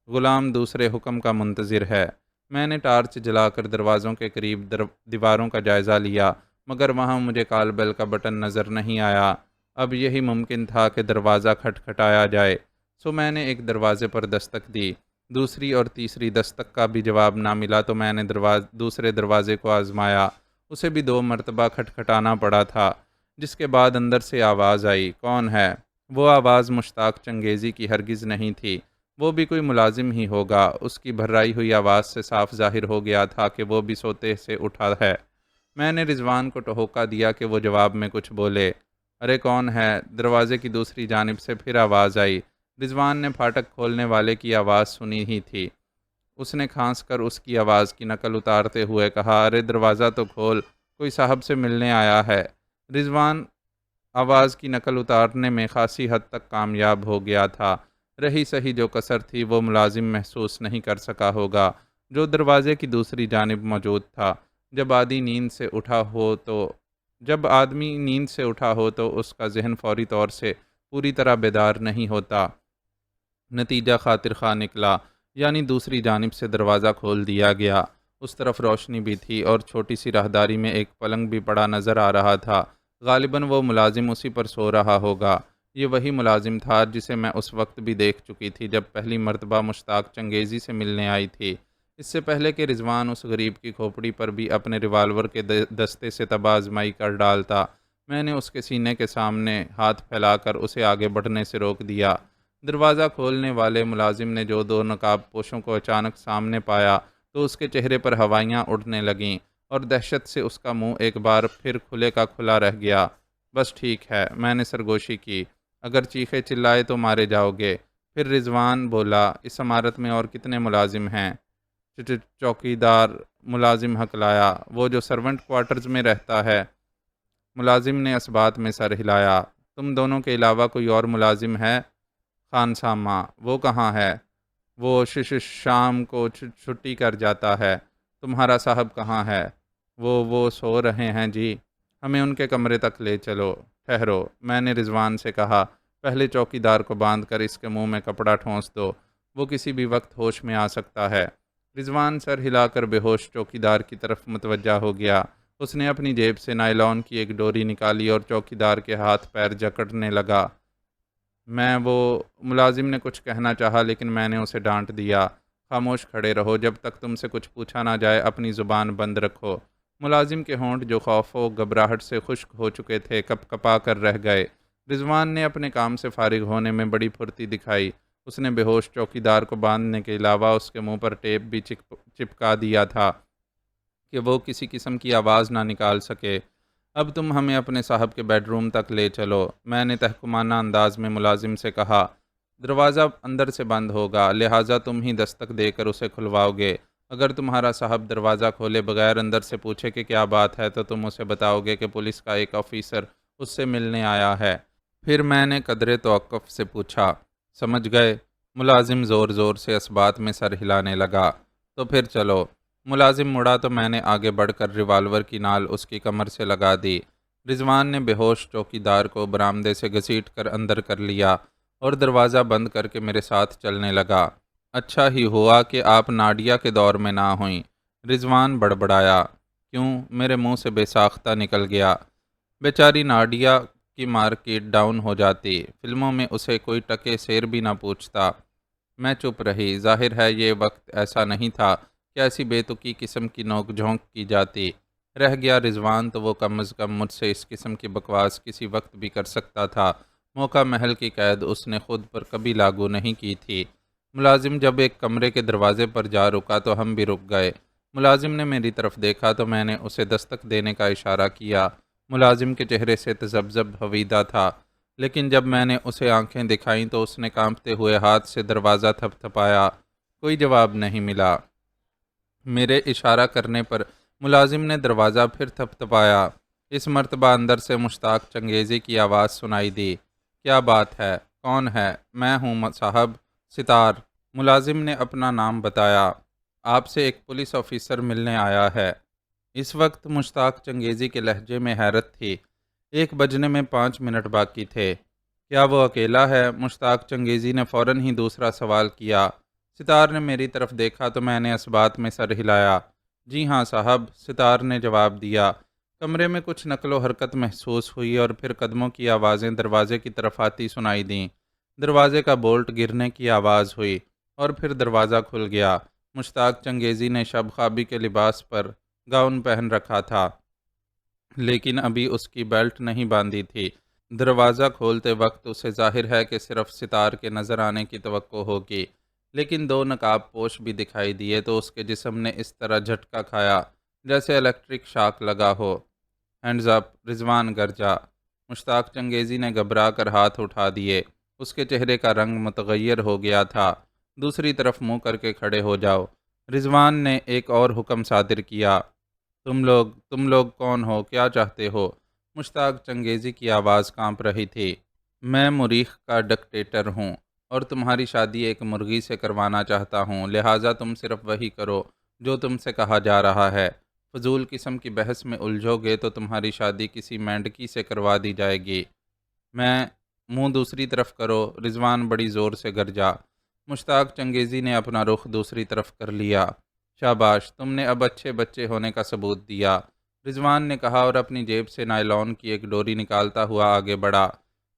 غلام دوسرے حکم کا منتظر ہے۔ میں نے ٹارچ جلا کر دروازوں کے قریب دیواروں کا جائزہ لیا، مگر وہاں مجھے کال بیل کا بٹن نظر نہیں آیا۔ اب یہی ممکن تھا کہ دروازہ کھٹکھٹایا جائے، سو میں نے ایک دروازے پر دستک دی۔ دوسری اور تیسری دستک کا بھی جواب نہ ملا تو میں نے دوسرے دروازے کو آزمایا۔ اسے بھی 2 مرتبہ کھٹکھٹانا پڑا تھا، جس کے بعد اندر سے آواز آئی، کون ہے؟ وہ آواز مشتاق چنگیزی کی ہرگز نہیں تھی، وہ بھی کوئی ملازم ہی ہوگا۔ اس کی بھررائی ہوئی آواز سے صاف ظاہر ہو گیا تھا کہ وہ بھی سوتے سے اٹھا ہے۔ میں نے رضوان کو ٹہوکا دیا کہ وہ جواب میں کچھ بولے۔ ارے کون ہے؟ دروازے کی دوسری جانب سے پھر آواز آئی۔ رضوان نے پھاٹک کھولنے والے کی آواز سنی ہی تھی۔ اس نے کھانس کر اس کی آواز کی نقل اتارتے ہوئے کہا، ارے دروازہ تو کھول، کوئی صاحب سے ملنے آیا ہے۔ رضوان آواز کی نقل اتارنے میں خاصی حد تک کامیاب ہو گیا تھا۔ رہی سہی جو کسر تھی وہ ملازم محسوس نہیں کر سکا ہوگا جو دروازے کی دوسری جانب موجود تھا۔ جب آدمی نیند سے اٹھا ہو تو اس کا ذہن فوری طور سے پوری طرح بیدار نہیں ہوتا۔ نتیجہ خاطر خواہ نکلا، یعنی دوسری جانب سے دروازہ کھول دیا گیا۔ اس طرف روشنی بھی تھی اور چھوٹی سی راہداری میں ایک پلنگ بھی پڑا نظر آ رہا تھا۔ غالباً وہ ملازم اسی پر سو رہا ہوگا۔ یہ وہی ملازم تھا جسے میں اس وقت بھی دیکھ چکی تھی جب پہلی مرتبہ مشتاق چنگیزی سے ملنے آئی تھی۔ اس سے پہلے کہ رضوان اس غریب کی کھوپڑی پر بھی اپنے ریوالور کے دستے سے تباہ آزمائی کر ڈالتا، میں نے اس کے سینے کے سامنے ہاتھ پھیلا کر اسے آگے بڑھنے سے روک دیا۔ دروازہ کھولنے والے ملازم نے جو 2 نقاب پوشوں کو اچانک سامنے پایا تو اس کے چہرے پر ہوائیاں اڑنے لگیں اور دہشت سے اس کا منہ ایک بار پھر کھلے کا کھلا رہ گیا۔ بس ٹھیک ہے، میں نے سرگوشی کی، اگر چیخے چلائے تو مارے جاؤ گے۔ پھر رضوان بولا، اس عمارت میں اور کتنے ملازم ہیں؟ چوکیدار ملازم ہکلایا، وہ جو سرونٹ کوارٹرز میں رہتا ہے۔ ملازم نے اس بات میں سر ہلایا، تم دونوں کے علاوہ کوئی اور ملازم ہے؟ خانسامہ، وہ کہاں ہے؟ وہ شام کو چھٹی کر جاتا ہے۔ تمہارا صاحب کہاں ہے؟ وہ سو رہے ہیں جی، ہمیں ان کے کمرے تک لے چلو۔ ٹھہرو، میں نے رضوان سے کہا، پہلے چوکیدار کو باندھ کر اس کے منہ میں کپڑا ٹھونس دو، وہ کسی بھی وقت ہوش میں آ سکتا ہے۔ رضوان سر ہلا کر بے ہوش چوکیدار کی طرف متوجہ ہو گیا۔ اس نے اپنی جیب سے نائلون کی ایک ڈوری نکالی اور چوکیدار کے ہاتھ پیر جکڑنے لگا۔ وہ ملازم نے کچھ کہنا چاہا لیکن میں نے اسے ڈانٹ دیا، خاموش کھڑے رہو، جب تک تم سے کچھ پوچھا نہ جائے اپنی زبان بند رکھو۔ ملازم کے ہونٹ جو خوف و گھبراہٹ سے خشک ہو چکے تھے کپ کپا کر رہ گئے۔ رضوان نے اپنے کام سے فارغ ہونے میں بڑی پھرتی دکھائی۔ اس نے بے ہوش چوکیدار کو باندھنے کے علاوہ اس کے منہ پر ٹیپ بھی چپکا دیا تھا کہ وہ کسی قسم کی آواز نہ نکال سکے۔ اب تم ہمیں اپنے صاحب کے بیڈ روم تک لے چلو، میں نے تحکمانہ انداز میں ملازم سے کہا۔ دروازہ اندر سے بند ہوگا، لہٰذا تم ہی دستک دے کر اسے کھلواؤ گے۔ اگر تمہارا صاحب دروازہ کھولے بغیر اندر سے پوچھے کہ کیا بات ہے تو تم اسے بتاؤ گے کہ پولیس کا ایک آفیسر اس سے ملنے آیا ہے۔ پھر میں نے قدرے توقف سے پوچھا، سمجھ گئے؟ ملازم زور زور سے اس بات میں سر ہلانے لگا۔ تو پھر چلو۔ ملازم مڑا تو میں نے آگے بڑھ کر ریوالور کی نال اس کی کمر سے لگا دی۔ رضوان نے بے ہوش چوکیدار کو برآمدے سے گھسیٹ کر اندر کر لیا اور دروازہ بند کر کے میرے ساتھ چلنے لگا۔ اچھا ہی ہوا کہ آپ ناڈیا کے دور میں نہ ہوئیں، رضوان بڑبڑایا۔ کیوں؟ میرے منہ سے بے ساختہ نکل گیا۔ بیچاری ناڈیا کی مارکیٹ ڈاؤن ہو جاتی، فلموں میں اسے کوئی ٹکے سیر بھی نہ پوچھتا۔ میں چپ رہی۔ ظاہر ہے یہ وقت ایسا نہیں تھا کہ ایسی بے تکی قسم کی نوک جھونک کی جاتی۔ رہ گیا رضوان تو وہ کم از کم مجھ سے اس قسم کی بکواس کسی وقت بھی کر سکتا تھا۔ موقع محل کی قید اس نے خود پر کبھی لاگو نہیں کی تھی۔ ملازم جب ایک کمرے کے دروازے پر جا رکا تو ہم بھی رک گئے۔ ملازم نے میری طرف دیکھا تو میں نے اسے دستک دینے کا اشارہ کیا۔ ملازم کے چہرے سے تذبذب حویدہ تھا، لیکن جب میں نے اسے آنکھیں دکھائیں تو اس نے کانپتے ہوئے ہاتھ سے دروازہ تھپ تھپایا۔ کوئی جواب نہیں ملا۔ میرے اشارہ کرنے پر ملازم نے دروازہ پھر تھپ تھپایا۔ اس مرتبہ اندر سے مشتاق چنگیزی کی آواز سنائی دی۔ کیا بات ہے؟ کون ہے؟ میں ہوں صاحب، ستار۔ ملازم نے اپنا نام بتایا۔ آپ سے ایک پولیس آفیسر ملنے آیا ہے۔ اس وقت مشتاق چنگیزی کے لہجے میں حیرت تھی۔ 1 بجنے میں 5 منٹ باقی تھے۔ کیا وہ اکیلا ہے؟ مشتاق چنگیزی نے فوراً ہی دوسرا سوال کیا۔ ستار نے میری طرف دیکھا تو میں نے اس بات میں سر ہلایا۔ جی ہاں صاحب، ستار نے جواب دیا۔ کمرے میں کچھ نقل و حرکت محسوس ہوئی اور پھر قدموں کی آوازیں دروازے کی طرف آتی سنائی دیں۔ دروازے کا بولٹ گرنے کی آواز ہوئی اور پھر دروازہ کھل گیا۔ مشتاق چنگیزی نے شب خوابی کے لباس پر گاؤن پہن رکھا تھا، لیکن ابھی اس کی بیلٹ نہیں باندھی تھی۔ دروازہ کھولتے وقت اسے ظاہر ہے کہ صرف ستار کے نظر آنے کی توقع ہوگی، لیکن 2 نقاب پوش بھی دکھائی دیے تو اس کے جسم نے اس طرح جھٹکا کھایا جیسے الیکٹرک شاک لگا ہو۔ ہینڈز اپ، رضوان گرجا۔ مشتاق چنگیزی نے گھبرا کر ہاتھ اٹھا دیے۔ اس کے چہرے کا رنگ متغیر ہو گیا تھا۔ دوسری طرف منہ کر کے کھڑے ہو جاؤ۔ رضوان نے ایک اور حکم صادر کیا۔ تم لوگ کون ہو؟ کیا چاہتے ہو؟ مشتاق چنگیزی کی آواز کانپ رہی تھی۔ میں مریخ کا ڈکٹیٹر ہوں اور تمہاری شادی ایک مرغی سے کروانا چاہتا ہوں، لہٰذا تم صرف وہی کرو جو تم سے کہا جا رہا ہے۔ فضول قسم کی بحث میں الجھو گے تو تمہاری شادی کسی مینڈکی سے کروا دی جائے گی۔ منہ دوسری طرف کرو۔ رضوان بڑی زور سے گرجا۔ مشتاق چنگیزی نے اپنا رخ دوسری طرف کر لیا۔ شاباش، تم نے اب اچھے بچے ہونے کا ثبوت دیا، رضوان نے کہا اور اپنی جیب سے نائلون کی ایک ڈوری نکالتا ہوا آگے بڑھا۔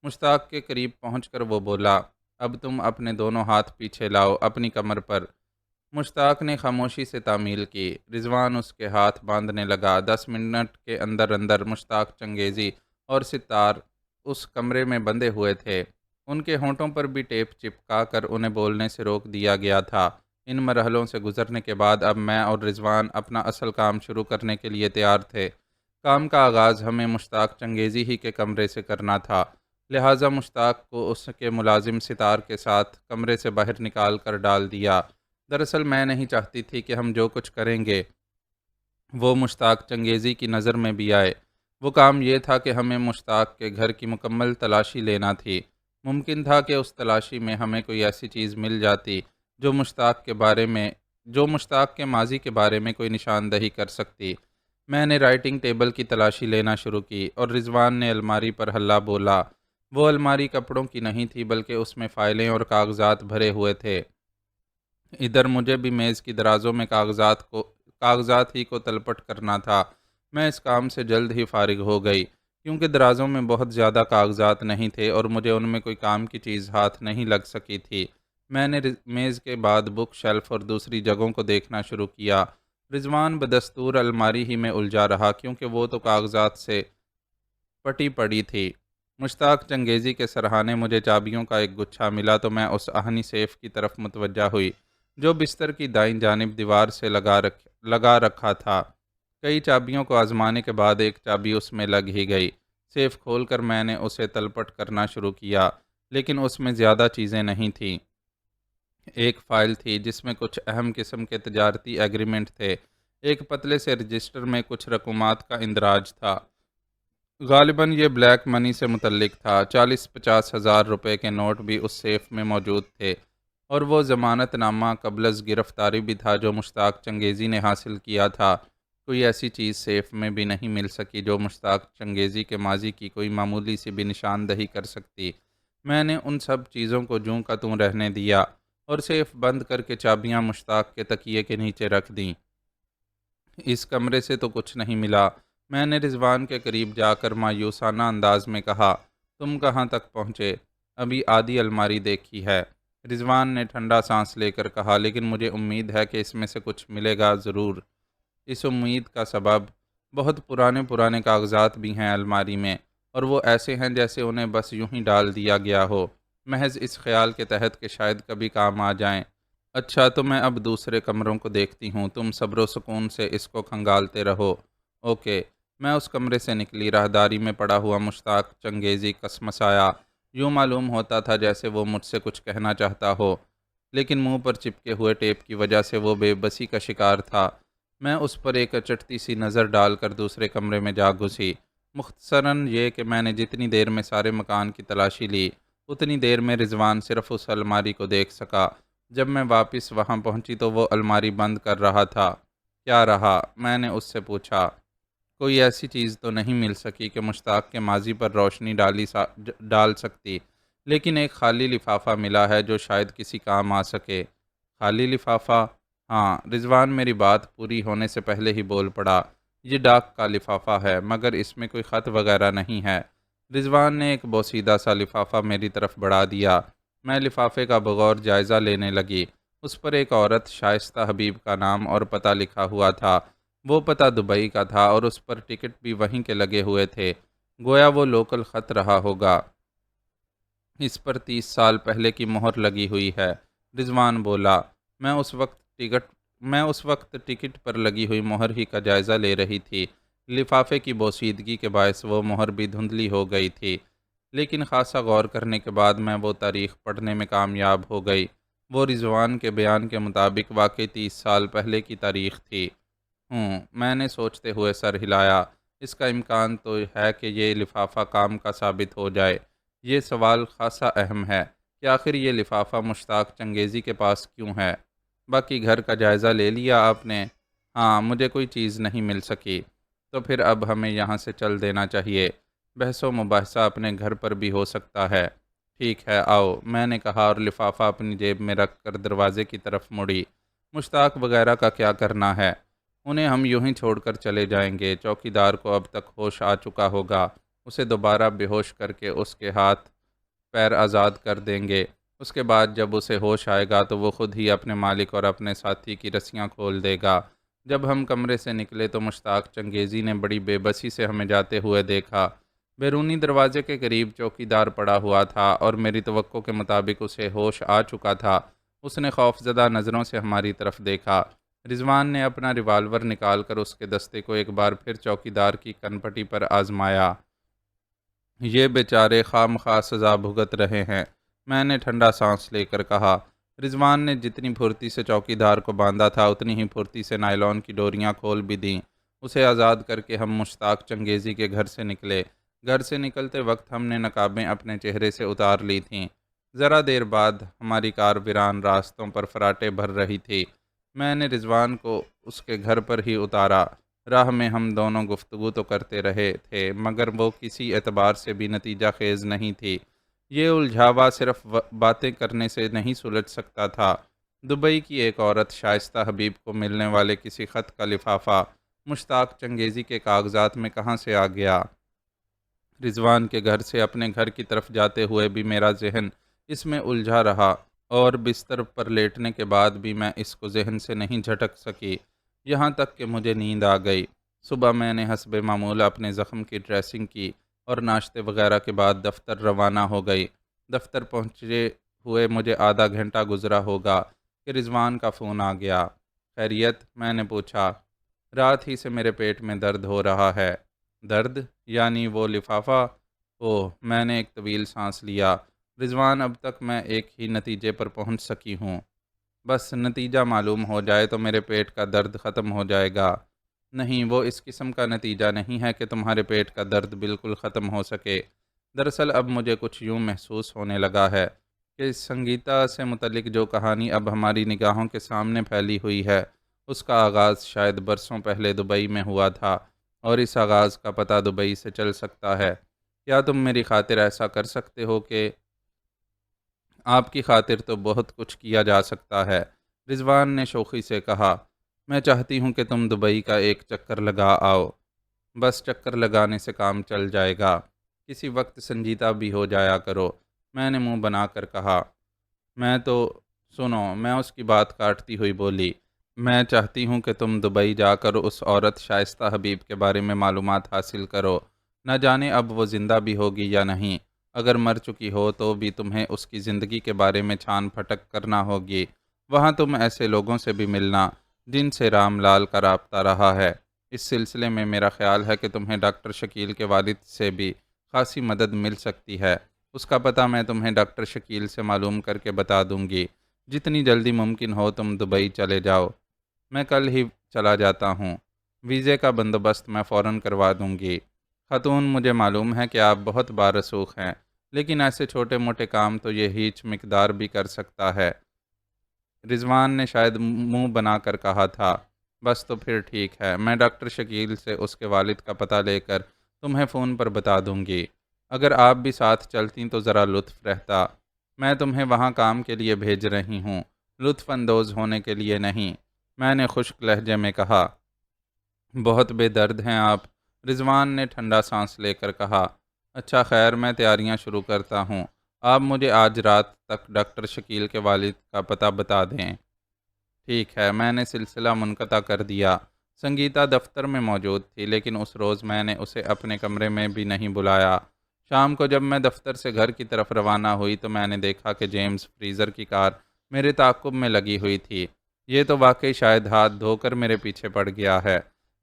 مشتاق کے قریب پہنچ کر وہ بولا، اب تم اپنے دونوں ہاتھ پیچھے لاؤ، اپنی کمر پر۔ مشتاق نے خاموشی سے تعمیل کی۔ رضوان اس کے ہاتھ باندھنے لگا۔ 10 منٹ کے اندر اندر مشتاق چنگیزی اور ستار اس کمرے میں بندھے ہوئے تھے۔ ان کے ہونٹوں پر بھی ٹیپ چپکا کر انہیں بولنے سے روک دیا گیا تھا۔ ان مرحلوں سے گزرنے کے بعد اب میں اور رضوان اپنا اصل کام شروع کرنے کے لیے تیار تھے۔ کام کا آغاز ہمیں مشتاق چنگیزی ہی کے کمرے سے کرنا تھا، لہٰذا مشتاق کو اس کے ملازم ستار کے ساتھ کمرے سے باہر نکال کر ڈال دیا۔ دراصل میں نہیں چاہتی تھی کہ ہم جو کچھ کریں گے وہ مشتاق چنگیزی کی نظر میں بھی آئے۔ وہ کام یہ تھا کہ ہمیں مشتاق کے گھر کی مکمل تلاشی لینا تھی۔ ممکن تھا کہ اس تلاشی میں ہمیں کوئی ایسی چیز مل جاتی جو مشتاق کے ماضی کے بارے میں کوئی نشاندہی کر سکتی۔ میں نے رائٹنگ ٹیبل کی تلاشی لینا شروع کی اور رضوان نے الماری پر ہلّا بولا۔ وہ الماری کپڑوں کی نہیں تھی بلکہ اس میں فائلیں اور کاغذات بھرے ہوئے تھے۔ ادھر مجھے بھی میز کی درازوں میں کاغذات ہی کو تلپٹ کرنا تھا۔ میں اس کام سے جلد ہی فارغ ہو گئی کیونکہ درازوں میں بہت زیادہ کاغذات نہیں تھے اور مجھے ان میں کوئی کام کی چیز ہاتھ نہیں لگ سکی تھی۔ میں نے میز کے بعد بک شیلف اور دوسری جگہوں کو دیکھنا شروع کیا۔ رضوان بدستور الماری ہی میں الجھا رہا کیونکہ وہ تو کاغذات سے پٹی پڑی تھی۔ مشتاق چنگیزی کے سرہانے مجھے چابیوں کا ایک گچھا ملا تو میں اس آہنی سیف کی طرف متوجہ ہوئی جو بستر کی دائیں جانب دیوار سے لگا رکھا تھا۔ کئی چابیوں کو آزمانے کے بعد ایک چابی اس میں لگ ہی گئی۔ سیف کھول کر میں نے اسے تلپٹ کرنا شروع کیا، لیکن اس میں زیادہ چیزیں نہیں تھیں۔ ایک فائل تھی جس میں کچھ اہم قسم کے تجارتی ایگریمنٹ تھے۔ ایک پتلے سے رجسٹر میں کچھ رقومات کا اندراج تھا۔ غالباً یہ بلیک منی سے متعلق تھا۔ 40-50 ہزار روپے کے نوٹ بھی اس سیف میں موجود تھے اور وہ ضمانت نامہ قبل از گرفتاری بھی تھا جو مشتاق چنگیزی نے حاصل کیا تھا۔ کوئی ایسی چیز سیف میں بھی نہیں مل سکی جو مشتاق چنگیزی کے ماضی کی کوئی معمولی سی بھی نشاندہی کر سکتی۔ میں نے ان سب چیزوں کو جوں کا توں رہنے دیا اور سیف بند کر کے چابیاں مشتاق کے تکیے کے نیچے رکھ دیں۔ اس کمرے سے تو کچھ نہیں ملا۔ میں نے رضوان کے قریب جا کر مایوسانہ انداز میں کہا، تم کہاں تک پہنچے؟ ابھی آدھی الماری دیکھی ہے۔ رضوان نے ٹھنڈا سانس لے کر کہا، لیکن مجھے امید ہے کہ اس میں سے کچھ ملے گا ضرور۔ اس امید کا سبب بہت پرانے کاغذات بھی ہیں الماری میں اور وہ ایسے ہیں جیسے انہیں بس یوں ہی ڈال دیا گیا ہو، محض اس خیال کے تحت کہ شاید کبھی کام آ جائیں۔ اچھا، تو میں اب دوسرے کمروں کو دیکھتی ہوں، تم صبر و سکون سے اس کو کھنگالتے رہو۔ اوکے۔ میں اس کمرے سے نکلی، راہداری میں پڑا ہوا مشتاق چنگیزی کسمسایا، یوں معلوم ہوتا تھا جیسے وہ مجھ سے کچھ کہنا چاہتا ہو، لیکن منہ پر چپکے ہوئے ٹیپ کی وجہ سے وہ بے بسی کا شکار تھا۔ میں اس پر ایک چٹتی سی نظر ڈال کر دوسرے کمرے میں جا گھسی۔ مختصراً یہ کہ میں نے جتنی دیر میں سارے مکان کی تلاشی لی، اتنی دیر میں رضوان صرف اس الماری کو دیکھ سکا۔ جب میں واپس وہاں پہنچی تو وہ الماری بند کر رہا تھا۔ کیا رہا؟ میں نے اس سے پوچھا۔ کوئی ایسی چیز تو نہیں مل سکی کہ مشتاق کے ماضی پر روشنی ڈال سکتی، لیکن ایک خالی لفافہ ملا ہے جو شاید کسی کام آ سکے۔ خالی لفافہ؟ ہاں، رضوان میری بات پوری ہونے سے پہلے ہی بول پڑا۔ یہ ڈاک کا لفافہ ہے، مگر اس میں کوئی خط وغیرہ نہیں ہے۔ رضوان نے ایک بوسیدہ سا لفافہ میری طرف بڑھا دیا۔ میں لفافے کا بغور جائزہ لینے لگی۔ اس پر ایک عورت شائستہ حبیب کا نام اور پتہ لکھا ہوا تھا۔ وہ پتہ دبئی کا تھا اور اس پر ٹکٹ بھی وہیں کے لگے ہوئے تھے، گویا وہ لوکل خط رہا ہوگا۔ اس پر 30 سال پہلے کی مہر لگی ہوئی ہے، رضوان بولا۔ میں اس وقت ٹکٹ پر لگی ہوئی مہر ہی کا جائزہ لے رہی تھی۔ لفافے کی بوسیدگی کے باعث وہ مہر بھی دھندلی ہو گئی تھی، لیکن خاصا غور کرنے کے بعد میں وہ تاریخ پڑھنے میں کامیاب ہو گئی۔ وہ رضوان کے بیان کے مطابق واقعی 30 سال پہلے کی تاریخ تھی۔ میں نے سوچتے ہوئے سر ہلایا۔ اس کا امکان تو ہے کہ یہ لفافہ کام کا ثابت ہو جائے۔ یہ سوال خاصا اہم ہے کہ آخر یہ لفافہ مشتاق چنگیزی کے پاس کیوں ہے؟ باقی گھر کا جائزہ لے لیا آپ نے؟ ہاں، مجھے کوئی چیز نہیں مل سکی۔ تو پھر اب ہمیں یہاں سے چل دینا چاہیے۔ بحث و مباحثہ اپنے گھر پر بھی ہو سکتا ہے۔ ٹھیک ہے، آؤ، میں نے کہا اور لفافہ اپنی جیب میں رکھ کر دروازے کی طرف مڑی۔ مشتاق وغیرہ کا کیا کرنا ہے؟ انہیں ہم یوں ہی چھوڑ کر چلے جائیں گے۔ چوکیدار کو اب تک ہوش آ چکا ہوگا، اسے دوبارہ بے ہوش کر کے اس کے ہاتھ پیر آزاد کر دیں گے۔ اس کے بعد جب اسے ہوش آئے گا تو وہ خود ہی اپنے مالک اور اپنے ساتھی کی رسیاں کھول دے گا۔ جب ہم کمرے سے نکلے تو مشتاق چنگیزی نے بڑی بے بسی سے ہمیں جاتے ہوئے دیکھا۔ بیرونی دروازے کے قریب چوکیدار پڑا ہوا تھا اور میری توقع کے مطابق اسے ہوش آ چکا تھا۔ اس نے خوفزدہ نظروں سے ہماری طرف دیکھا۔ رضوان نے اپنا ریوالور نکال کر اس کے دستے کو ایک بار پھر چوکیدار کی کنپٹی پر آزمایا۔ یہ بیچارے خواہ مخواہ سزا بھگت رہے ہیں، میں نے ٹھنڈا سانس لے کر کہا۔ رضوان نے جتنی پھرتی سے چوکیدار کو باندھا تھا اتنی ہی پھرتی سے نائلون کی ڈوریاں کھول بھی دیں۔ اسے آزاد کر کے ہم مشتاق چنگیزی کے گھر سے نکلے۔ گھر سے نکلتے وقت ہم نے نقابیں اپنے چہرے سے اتار لی تھیں۔ ذرا دیر بعد ہماری کار ویران راستوں پر فراٹے بھر رہی تھی۔ میں نے رضوان کو اس کے گھر پر ہی اتارا۔ راہ میں ہم دونوں گفتگو تو کرتے رہے تھے، مگر وہ کسی اعتبار سے بھی نتیجہ خیز نہیں تھی۔ یہ الجھاوا صرف باتیں کرنے سے نہیں سلجھ سکتا تھا۔ دبئی کی ایک عورت شائستہ حبیب کو ملنے والے کسی خط کا لفافہ مشتاق چنگیزی کے کاغذات میں کہاں سے آ گیا؟ رضوان کے گھر سے اپنے گھر کی طرف جاتے ہوئے بھی میرا ذہن اس میں الجھا رہا، اور بستر پر لیٹنے کے بعد بھی میں اس کو ذہن سے نہیں جھٹک سکی، یہاں تک کہ مجھے نیند آ گئی۔ صبح میں نے حسب معمول اپنے زخم کی ڈریسنگ کی اور ناشتے وغیرہ کے بعد دفتر روانہ ہو گئی۔ دفتر پہنچے ہوئے مجھے آدھا گھنٹہ گزرا ہوگا کہ رضوان کا فون آ گیا۔ خیریت؟ میں نے پوچھا۔ رات ہی سے میرے پیٹ میں درد ہو رہا ہے۔ درد؟ یعنی وہ لفافہ؟ اوہ، میں نے ایک طویل سانس لیا۔ رضوان، اب تک میں ایک ہی نتیجے پر پہنچ سکی ہوں۔ بس نتیجہ معلوم ہو جائے تو میرے پیٹ کا درد ختم ہو جائے گا۔ نہیں، وہ اس قسم کا نتیجہ نہیں ہے کہ تمہارے پیٹ کا درد بالکل ختم ہو سکے۔ دراصل اب مجھے کچھ یوں محسوس ہونے لگا ہے کہ سنگیتا سے متعلق جو کہانی اب ہماری نگاہوں کے سامنے پھیلی ہوئی ہے، اس کا آغاز شاید برسوں پہلے دبئی میں ہوا تھا، اور اس آغاز کا پتہ دبئی سے چل سکتا ہے۔ کیا تم میری خاطر ایسا کر سکتے ہو؟ کہ آپ کی خاطر تو بہت کچھ کیا جا سکتا ہے، رضوان نے شوخی سے کہا۔ میں چاہتی ہوں کہ تم دبئی کا ایک چکر لگا آؤ۔ بس چکر لگانے سے کام چل جائے گا، کسی وقت سنجیدہ بھی ہو جایا کرو، میں نے منہ بنا کر کہا۔ میں تو سنو، میں اس کی بات کاٹتی ہوئی بولی۔ میں چاہتی ہوں کہ تم دبئی جا کر اس عورت شائستہ حبیب کے بارے میں معلومات حاصل کرو، نہ جانے اب وہ زندہ بھی ہوگی یا نہیں۔ اگر مر چکی ہو تو بھی تمہیں اس کی زندگی کے بارے میں چھان پھٹک کرنا ہوگی۔ وہاں تم ایسے لوگوں سے بھی ملنا جن سے رام لال کا رابطہ رہا ہے۔ اس سلسلے میں میرا خیال ہے کہ تمہیں ڈاکٹر شکیل کے والد سے بھی خاصی مدد مل سکتی ہے۔ اس کا پتہ میں تمہیں ڈاکٹر شکیل سے معلوم کر کے بتا دوں گی۔ جتنی جلدی ممکن ہو تم دبئی چلے جاؤ۔ میں کل ہی چلا جاتا ہوں۔ ویزے کا بندوبست میں فوراً کروا دوں گی۔ خاتون، مجھے معلوم ہے کہ آپ بہت بارسوخ ہیں، لیکن ایسے چھوٹے موٹے کام تو یہ ہیچ مقدار بھی کر سکتا ہے۔ رضوان نے شاید منہ بنا کر کہا تھا۔ بس تو پھر ٹھیک ہے، میں ڈاکٹر شکیل سے اس کے والد کا پتہ لے کر تمہیں فون پر بتا دوں گی۔ اگر آپ بھی ساتھ چلتیں تو ذرا لطف رہتا۔ میں تمہیں وہاں کام کے لیے بھیج رہی ہوں، لطف اندوز ہونے کے لیے نہیں، میں نے خشک لہجے میں کہا۔ بہت بے درد ہیں آپ، رضوان نے ٹھنڈا سانس لے کر کہا۔ اچھا خیر، میں تیاریاں شروع کرتا ہوں۔ آپ مجھے آج رات تک ڈاکٹر شکیل کے والد کا پتہ بتا دیں۔ ٹھیک ہے، میں نے سلسلہ منقطع کر دیا۔ سنگیتا دفتر میں موجود تھی، لیکن اس روز میں نے اسے اپنے کمرے میں بھی نہیں بلایا۔ شام کو جب میں دفتر سے گھر کی طرف روانہ ہوئی تو میں نے دیکھا کہ جیمز فریزر کی کار میرے تعاقب میں لگی ہوئی تھی۔ یہ تو واقعی شاید ہاتھ دھو کر میرے پیچھے پڑ گیا ہے،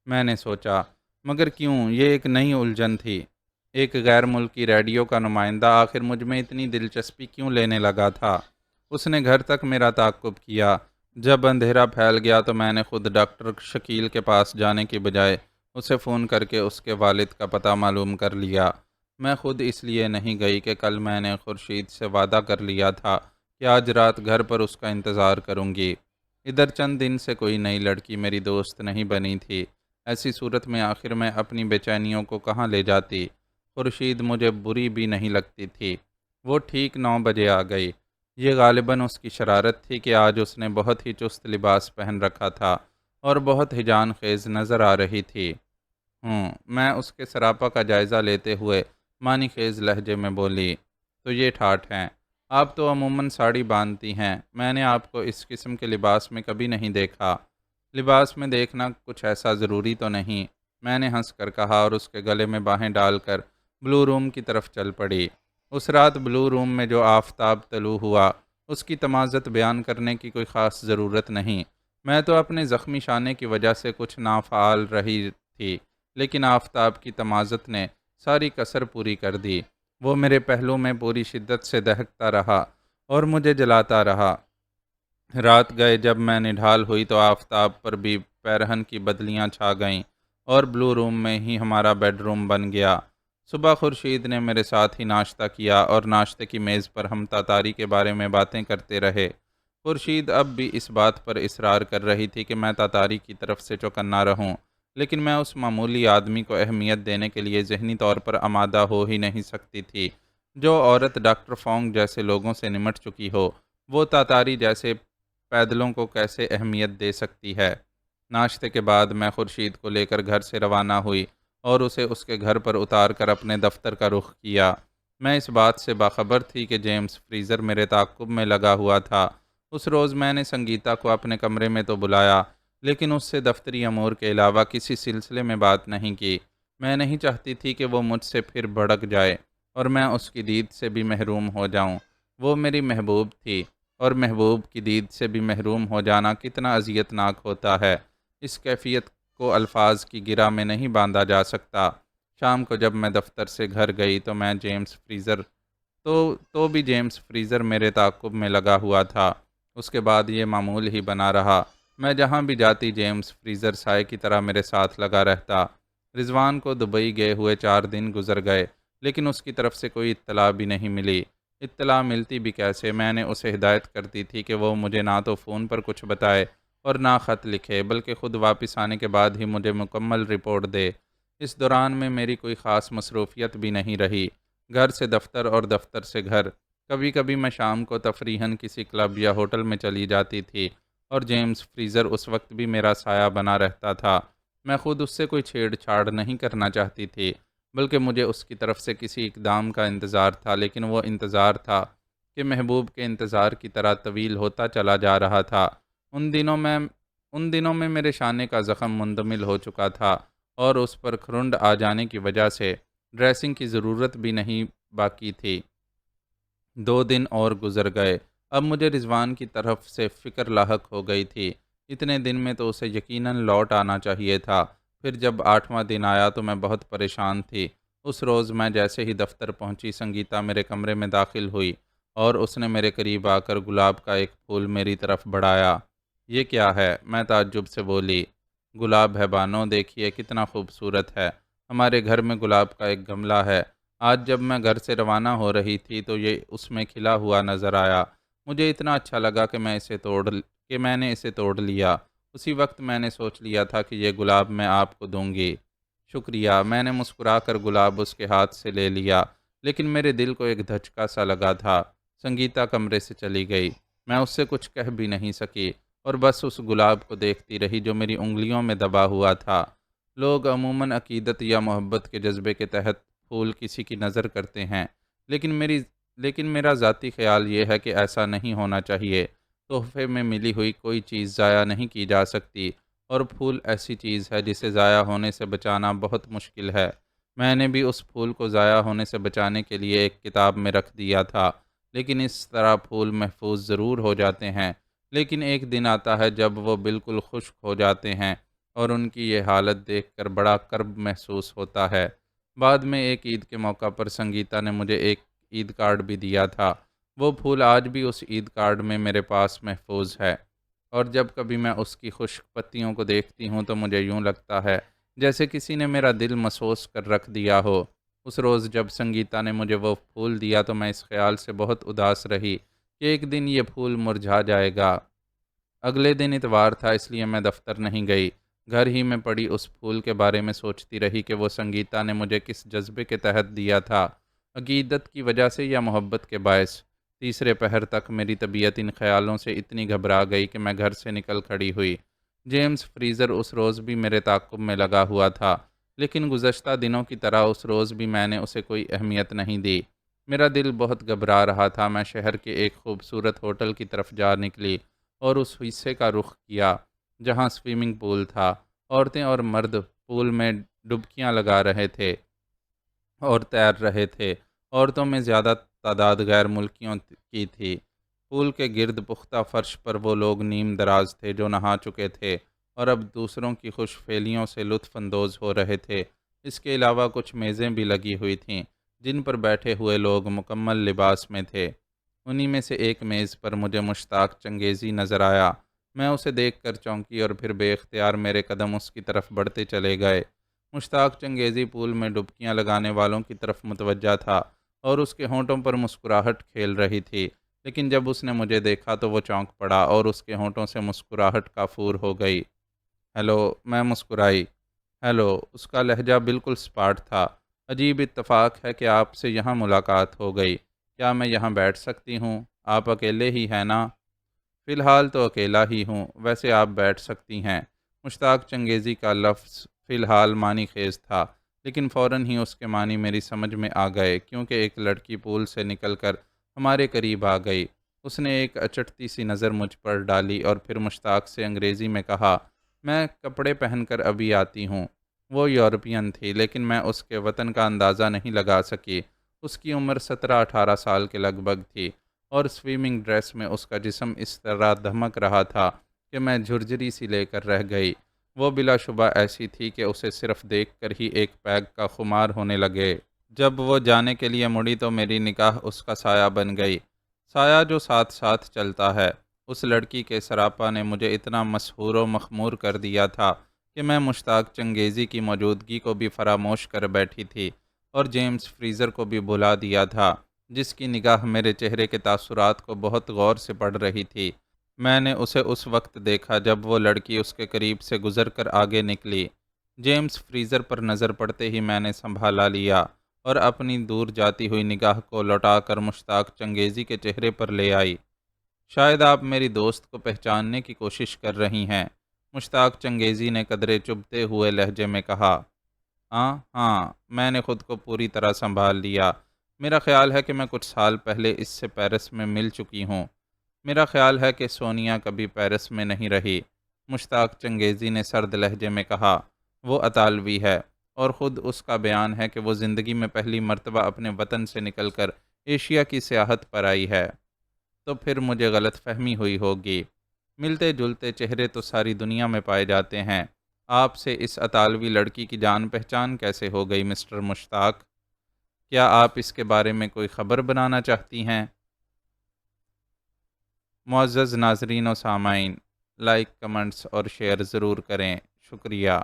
میں نے سوچا۔ مگر کیوں؟ یہ ایک نئی الجھن تھی۔ ایک غیر ملکی ریڈیو کا نمائندہ آخر مجھ میں اتنی دلچسپی کیوں لینے لگا تھا؟ اس نے گھر تک میرا تعاقب کیا۔ جب اندھیرا پھیل گیا تو میں نے خود ڈاکٹر شکیل کے پاس جانے کی بجائے اسے فون کر کے اس کے والد کا پتہ معلوم کر لیا۔ میں خود اس لیے نہیں گئی کہ کل میں نے خورشید سے وعدہ کر لیا تھا کہ آج رات گھر پر اس کا انتظار کروں گی۔ ادھر چند دن سے کوئی نئی لڑکی میری دوست نہیں بنی تھی۔ ایسی صورت میں آخر میں اپنی بے چینیوں کو کہاں لے جاتی؟ خورشید مجھے بری بھی نہیں لگتی تھی۔ وہ ٹھیک 9 بجے آ گئی۔ یہ غالباً اس کی شرارت تھی کہ آج اس نے بہت ہی چست لباس پہن رکھا تھا اور بہت ہی جان خیز نظر آ رہی تھی۔ میں اس کے سراپا کا جائزہ لیتے ہوئے معنی خیز لہجے میں بولی، تو یہ ٹھاٹھ ہیں؟ آپ تو عموماً ساڑی باندھتی ہیں، میں نے آپ کو اس قسم کے لباس میں کبھی نہیں دیکھا۔ لباس میں دیکھنا کچھ ایسا ضروری تو نہیں، میں نے ہنس کر کہا اور اس کے گلے میں باہیں ڈال کر بلو روم کی طرف چل پڑی۔ اس رات بلو روم میں جو آفتاب طلوع ہوا، اس کی تمازت بیان کرنے کی کوئی خاص ضرورت نہیں۔ میں تو اپنے زخمی شانے کی وجہ سے کچھ نافعال رہی تھی، لیکن آفتاب کی تمازت نے ساری کسر پوری کر دی۔ وہ میرے پہلو میں پوری شدت سے دہکتا رہا اور مجھے جلاتا رہا۔ رات گئے جب میں نڈھال ہوئی تو آفتاب پر بھی پیرہن کی بدلیاں چھا گئیں اور بلو روم میں ہی ہمارا بیڈ روم بن گیا۔ صبح خورشید نے میرے ساتھ ہی ناشتہ کیا اور ناشتے کی میز پر ہم تاتاری کے بارے میں باتیں کرتے رہے۔ خورشید اب بھی اس بات پر اصرار کر رہی تھی کہ میں تاتاری کی طرف سے چوکنا رہوں، لیکن میں اس معمولی آدمی کو اہمیت دینے کے لیے ذہنی طور پر آمادہ ہو ہی نہیں سکتی تھی۔ جو عورت ڈاکٹر فونگ جیسے لوگوں سے نمٹ چکی ہو، وہ تاتاری جیسے پیدلوں کو کیسے اہمیت دے سکتی ہے؟ ناشتے کے بعد میں خورشید کو لے کر گھر سے روانہ ہوئی اور اسے اس کے گھر پر اتار کر اپنے دفتر کا رخ کیا۔ میں اس بات سے باخبر تھی کہ جیمز فریزر میرے تعاقب میں لگا ہوا تھا۔ اس روز میں نے سنگیتا کو اپنے کمرے میں تو بلایا، لیکن اس سے دفتری امور کے علاوہ کسی سلسلے میں بات نہیں کی۔ میں نہیں چاہتی تھی کہ وہ مجھ سے پھر بھڑک جائے اور میں اس کی دید سے بھی محروم ہو جاؤں۔ وہ میری محبوب تھی، اور محبوب کی دید سے بھی محروم ہو جانا کتنا اذیت ناک ہوتا ہے، اس کیفیت کو الفاظ کی گرہ میں نہیں باندھا جا سکتا۔ شام کو جب میں دفتر سے گھر گئی تو میں جیمز فریزر تو بھی جیمز فریزر میرے تعاقب میں لگا ہوا تھا۔ اس کے بعد یہ معمول ہی بنا رہا، میں جہاں بھی جاتی جیمز فریزر سائے کی طرح میرے ساتھ لگا رہتا۔ رضوان کو دبئی گئے ہوئے 4 دن گزر گئے، لیکن اس کی طرف سے کوئی اطلاع بھی نہیں ملی۔ اطلاع ملتی بھی کیسے؟ میں نے اسے ہدایت کر دی تھی کہ وہ مجھے نہ تو فون پر کچھ بتائے اور نہ خط لکھے، بلکہ خود واپس آنے کے بعد ہی مجھے مکمل رپورٹ دے۔ اس دوران میں میری کوئی خاص مصروفیت بھی نہیں رہی، گھر سے دفتر اور دفتر سے گھر۔ کبھی کبھی میں شام کو تفریحاً کسی کلب یا ہوٹل میں چلی جاتی تھی اور جیمز فریزر اس وقت بھی میرا سایہ بنا رہتا تھا۔ میں خود اس سے کوئی چھیڑ چھاڑ نہیں کرنا چاہتی تھی، بلکہ مجھے اس کی طرف سے کسی اقدام کا انتظار تھا، لیکن وہ انتظار تھا کہ محبوب کے انتظار کی طرح طویل ہوتا چلا جا رہا تھا۔ ان دنوں میں میرے شانے کا زخم مندمل ہو چکا تھا اور اس پر کھرنڈ آ جانے کی وجہ سے ڈریسنگ کی ضرورت بھی نہیں باقی تھی۔ 2 دن اور گزر گئے۔ اب مجھے رضوان کی طرف سے فکر لاحق ہو گئی تھی۔ اتنے دن میں تو اسے یقیناً لوٹ آنا چاہیے تھا۔ پھر جب 8واں دن آیا تو میں بہت پریشان تھی۔ اس روز میں جیسے ہی دفتر پہنچی، سنگیتا میرے کمرے میں داخل ہوئی اور اس نے میرے قریب آ کر گلاب کا ایک پھول میری طرف بڑھایا۔ یہ کیا ہے؟ میں تعجب سے بولی۔ گلاب ہے بانو، دیکھیے کتنا خوبصورت ہے۔ ہمارے گھر میں گلاب کا ایک گملہ ہے۔ آج جب میں گھر سے روانہ ہو رہی تھی تو یہ اس میں کھلا ہوا نظر آیا۔ مجھے اتنا اچھا لگا کہ میں نے اسے توڑ لیا۔ اسی وقت میں نے سوچ لیا تھا کہ یہ گلاب میں آپ کو دوں گی۔ شکریہ، میں نے مسکرا کر گلاب اس کے ہاتھ سے لے لیا، لیکن میرے دل کو ایک دھچکا سا لگا تھا۔ سنگیتا کمرے سے چلی گئی۔ میں اس سے کچھ کہہ بھی نہیں سکی اور بس اس گلاب کو دیکھتی رہی جو میری انگلیوں میں دبا ہوا تھا۔ لوگ عموماً عقیدت یا محبت کے جذبے کے تحت پھول کسی کی نظر کرتے ہیں، لیکن میرا ذاتی خیال یہ ہے کہ ایسا نہیں ہونا چاہیے۔ تحفے میں ملی ہوئی کوئی چیز ضائع نہیں کی جا سکتی، اور پھول ایسی چیز ہے جسے ضائع ہونے سے بچانا بہت مشکل ہے۔ میں نے بھی اس پھول کو ضائع ہونے سے بچانے کے لیے ایک کتاب میں رکھ دیا تھا، لیکن اس طرح پھول محفوظ ضرور ہو جاتے ہیں، لیکن ایک دن آتا ہے جب وہ بالکل خشک ہو جاتے ہیں، اور ان کی یہ حالت دیکھ کر بڑا کرب محسوس ہوتا ہے۔ بعد میں ایک عید کے موقع پر سنگیتا نے مجھے ایک عید کارڈ بھی دیا تھا۔ وہ پھول آج بھی اس عید کارڈ میں میرے پاس محفوظ ہے، اور جب کبھی میں اس کی خشک پتیوں کو دیکھتی ہوں تو مجھے یوں لگتا ہے جیسے کسی نے میرا دل مسوس کر رکھ دیا ہو۔ اس روز جب سنگیتا نے مجھے وہ پھول دیا تو میں اس خیال سے بہت اداس رہی کہ ایک دن یہ پھول مرجھا جائے گا۔ اگلے دن اتوار تھا، اس لیے میں دفتر نہیں گئی۔ گھر ہی میں پڑی اس پھول کے بارے میں سوچتی رہی کہ وہ سنگیتا نے مجھے کس جذبے کے تحت دیا تھا، عقیدت کی وجہ سے یا محبت کے باعث۔ تیسرے پہر تک میری طبیعت ان خیالوں سے اتنی گھبرا گئی کہ میں گھر سے نکل کھڑی ہوئی۔ جیمز فریزر اس روز بھی میرے تعاقب میں لگا ہوا تھا، لیکن گزشتہ دنوں کی طرح اس روز بھی میں نے اسے کوئی اہمیت نہیں دی۔ میرا دل بہت گھبرا رہا تھا۔ میں شہر کے ایک خوبصورت ہوٹل کی طرف جا نکلی اور اس حصے کا رخ کیا جہاں سوئمنگ پول تھا۔ عورتیں اور مرد پول میں ڈبکیاں لگا رہے تھے اور تیر رہے تھے۔ عورتوں میں زیادہ تعداد غیر ملکیوں کی تھی۔ پول کے گرد پختہ فرش پر وہ لوگ نیم دراز تھے جو نہا چکے تھے اور اب دوسروں کی خوش فعلیوں سے لطف اندوز ہو رہے تھے۔ اس کے علاوہ کچھ میزیں بھی لگی ہوئی تھیں جن پر بیٹھے ہوئے لوگ مکمل لباس میں تھے۔ انہی میں سے ایک میز پر مجھے مشتاق چنگیزی نظر آیا۔ میں اسے دیکھ کر چونکی اور پھر بے اختیار میرے قدم اس کی طرف بڑھتے چلے گئے۔ مشتاق چنگیزی پول میں ڈبکیاں لگانے والوں کی طرف متوجہ تھا اور اس کے ہونٹوں پر مسکراہٹ کھیل رہی تھی، لیکن جب اس نے مجھے دیکھا تو وہ چونک پڑا اور اس کے ہونٹوں سے مسکراہٹ کافور ہو گئی۔ ہیلو، میں مسکرائی۔ ہیلو، اس کا لہجہ بالکل سپاٹ تھا۔ عجیب اتفاق ہے کہ آپ سے یہاں ملاقات ہو گئی۔ کیا میں یہاں بیٹھ سکتی ہوں؟ آپ اکیلے ہی ہیں نا؟ فی الحال تو اکیلا ہی ہوں، ویسے آپ بیٹھ سکتی ہیں۔ مشتاق چنگیزی کا لفظ فی الحال معنی خیز تھا، لیکن فوراً ہی اس کے معنی میری سمجھ میں آ گئے، کیونکہ ایک لڑکی پول سے نکل کر ہمارے قریب آ گئی۔ اس نے ایک اچٹتی سی نظر مجھ پر ڈالی اور پھر مشتاق سے انگریزی میں کہا، میں کپڑے پہن کر ابھی آتی ہوں۔ وہ یورپین تھی، لیکن میں اس کے وطن کا اندازہ نہیں لگا سکی۔ اس کی عمر 17-18 سال کے لگ بھگ تھی، اور سوئمنگ ڈریس میں اس کا جسم اس طرح دھمک رہا تھا کہ میں جھرجھری سی لے کر رہ گئی۔ وہ بلا شبہ ایسی تھی کہ اسے صرف دیکھ کر ہی ایک پیگ کا خمار ہونے لگے۔ جب وہ جانے کے لیے مڑی تو میری نگاہ اس کا سایہ بن گئی، سایہ جو ساتھ ساتھ چلتا ہے۔ اس لڑکی کے سراپا نے مجھے اتنا مسحور و مخمور کر دیا تھا کہ میں مشتاق چنگیزی کی موجودگی کو بھی فراموش کر بیٹھی تھی اور جیمز فریزر کو بھی بھلا دیا تھا، جس کی نگاہ میرے چہرے کے تاثرات کو بہت غور سے پڑھ رہی تھی۔ میں نے اسے اس وقت دیکھا جب وہ لڑکی اس کے قریب سے گزر کر آگے نکلی۔ جیمز فریزر پر نظر پڑتے ہی میں نے سنبھالا لیا اور اپنی دور جاتی ہوئی نگاہ کو لوٹا کر مشتاق چنگیزی کے چہرے پر لے آئی۔ شاید آپ میری دوست کو پہچاننے کی کوشش کر رہی ہیں، مشتاق چنگیزی نے قدرے چبھتے ہوئے لہجے میں کہا۔ ہاں، میں نے خود کو پوری طرح سنبھال لیا۔ میرا خیال ہے کہ میں کچھ سال پہلے اس سے پیرس میں مل چکی ہوں۔ میرا خیال ہے کہ سونیا کبھی پیرس میں نہیں رہی، مشتاق چنگیزی نے سرد لہجے میں کہا۔ وہ اطالوی ہے، اور خود اس کا بیان ہے کہ وہ زندگی میں پہلی مرتبہ اپنے وطن سے نکل کر ایشیا کی سیاحت پر آئی ہے، تو پھر مجھے غلط فہمی ہوئی ہوگی۔ ملتے جلتے چہرے تو ساری دنیا میں پائے جاتے ہیں، آپ سے اس اطالوی لڑکی کی جان پہچان کیسے ہو گئی مسٹر مشتاق؟ کیا آپ اس کے بارے میں کوئی خبر بنانا چاہتی ہیں؟ معزز ناظرین و سامعین، لائک، کمنٹس اور شیئر ضرور کریں، شکریہ۔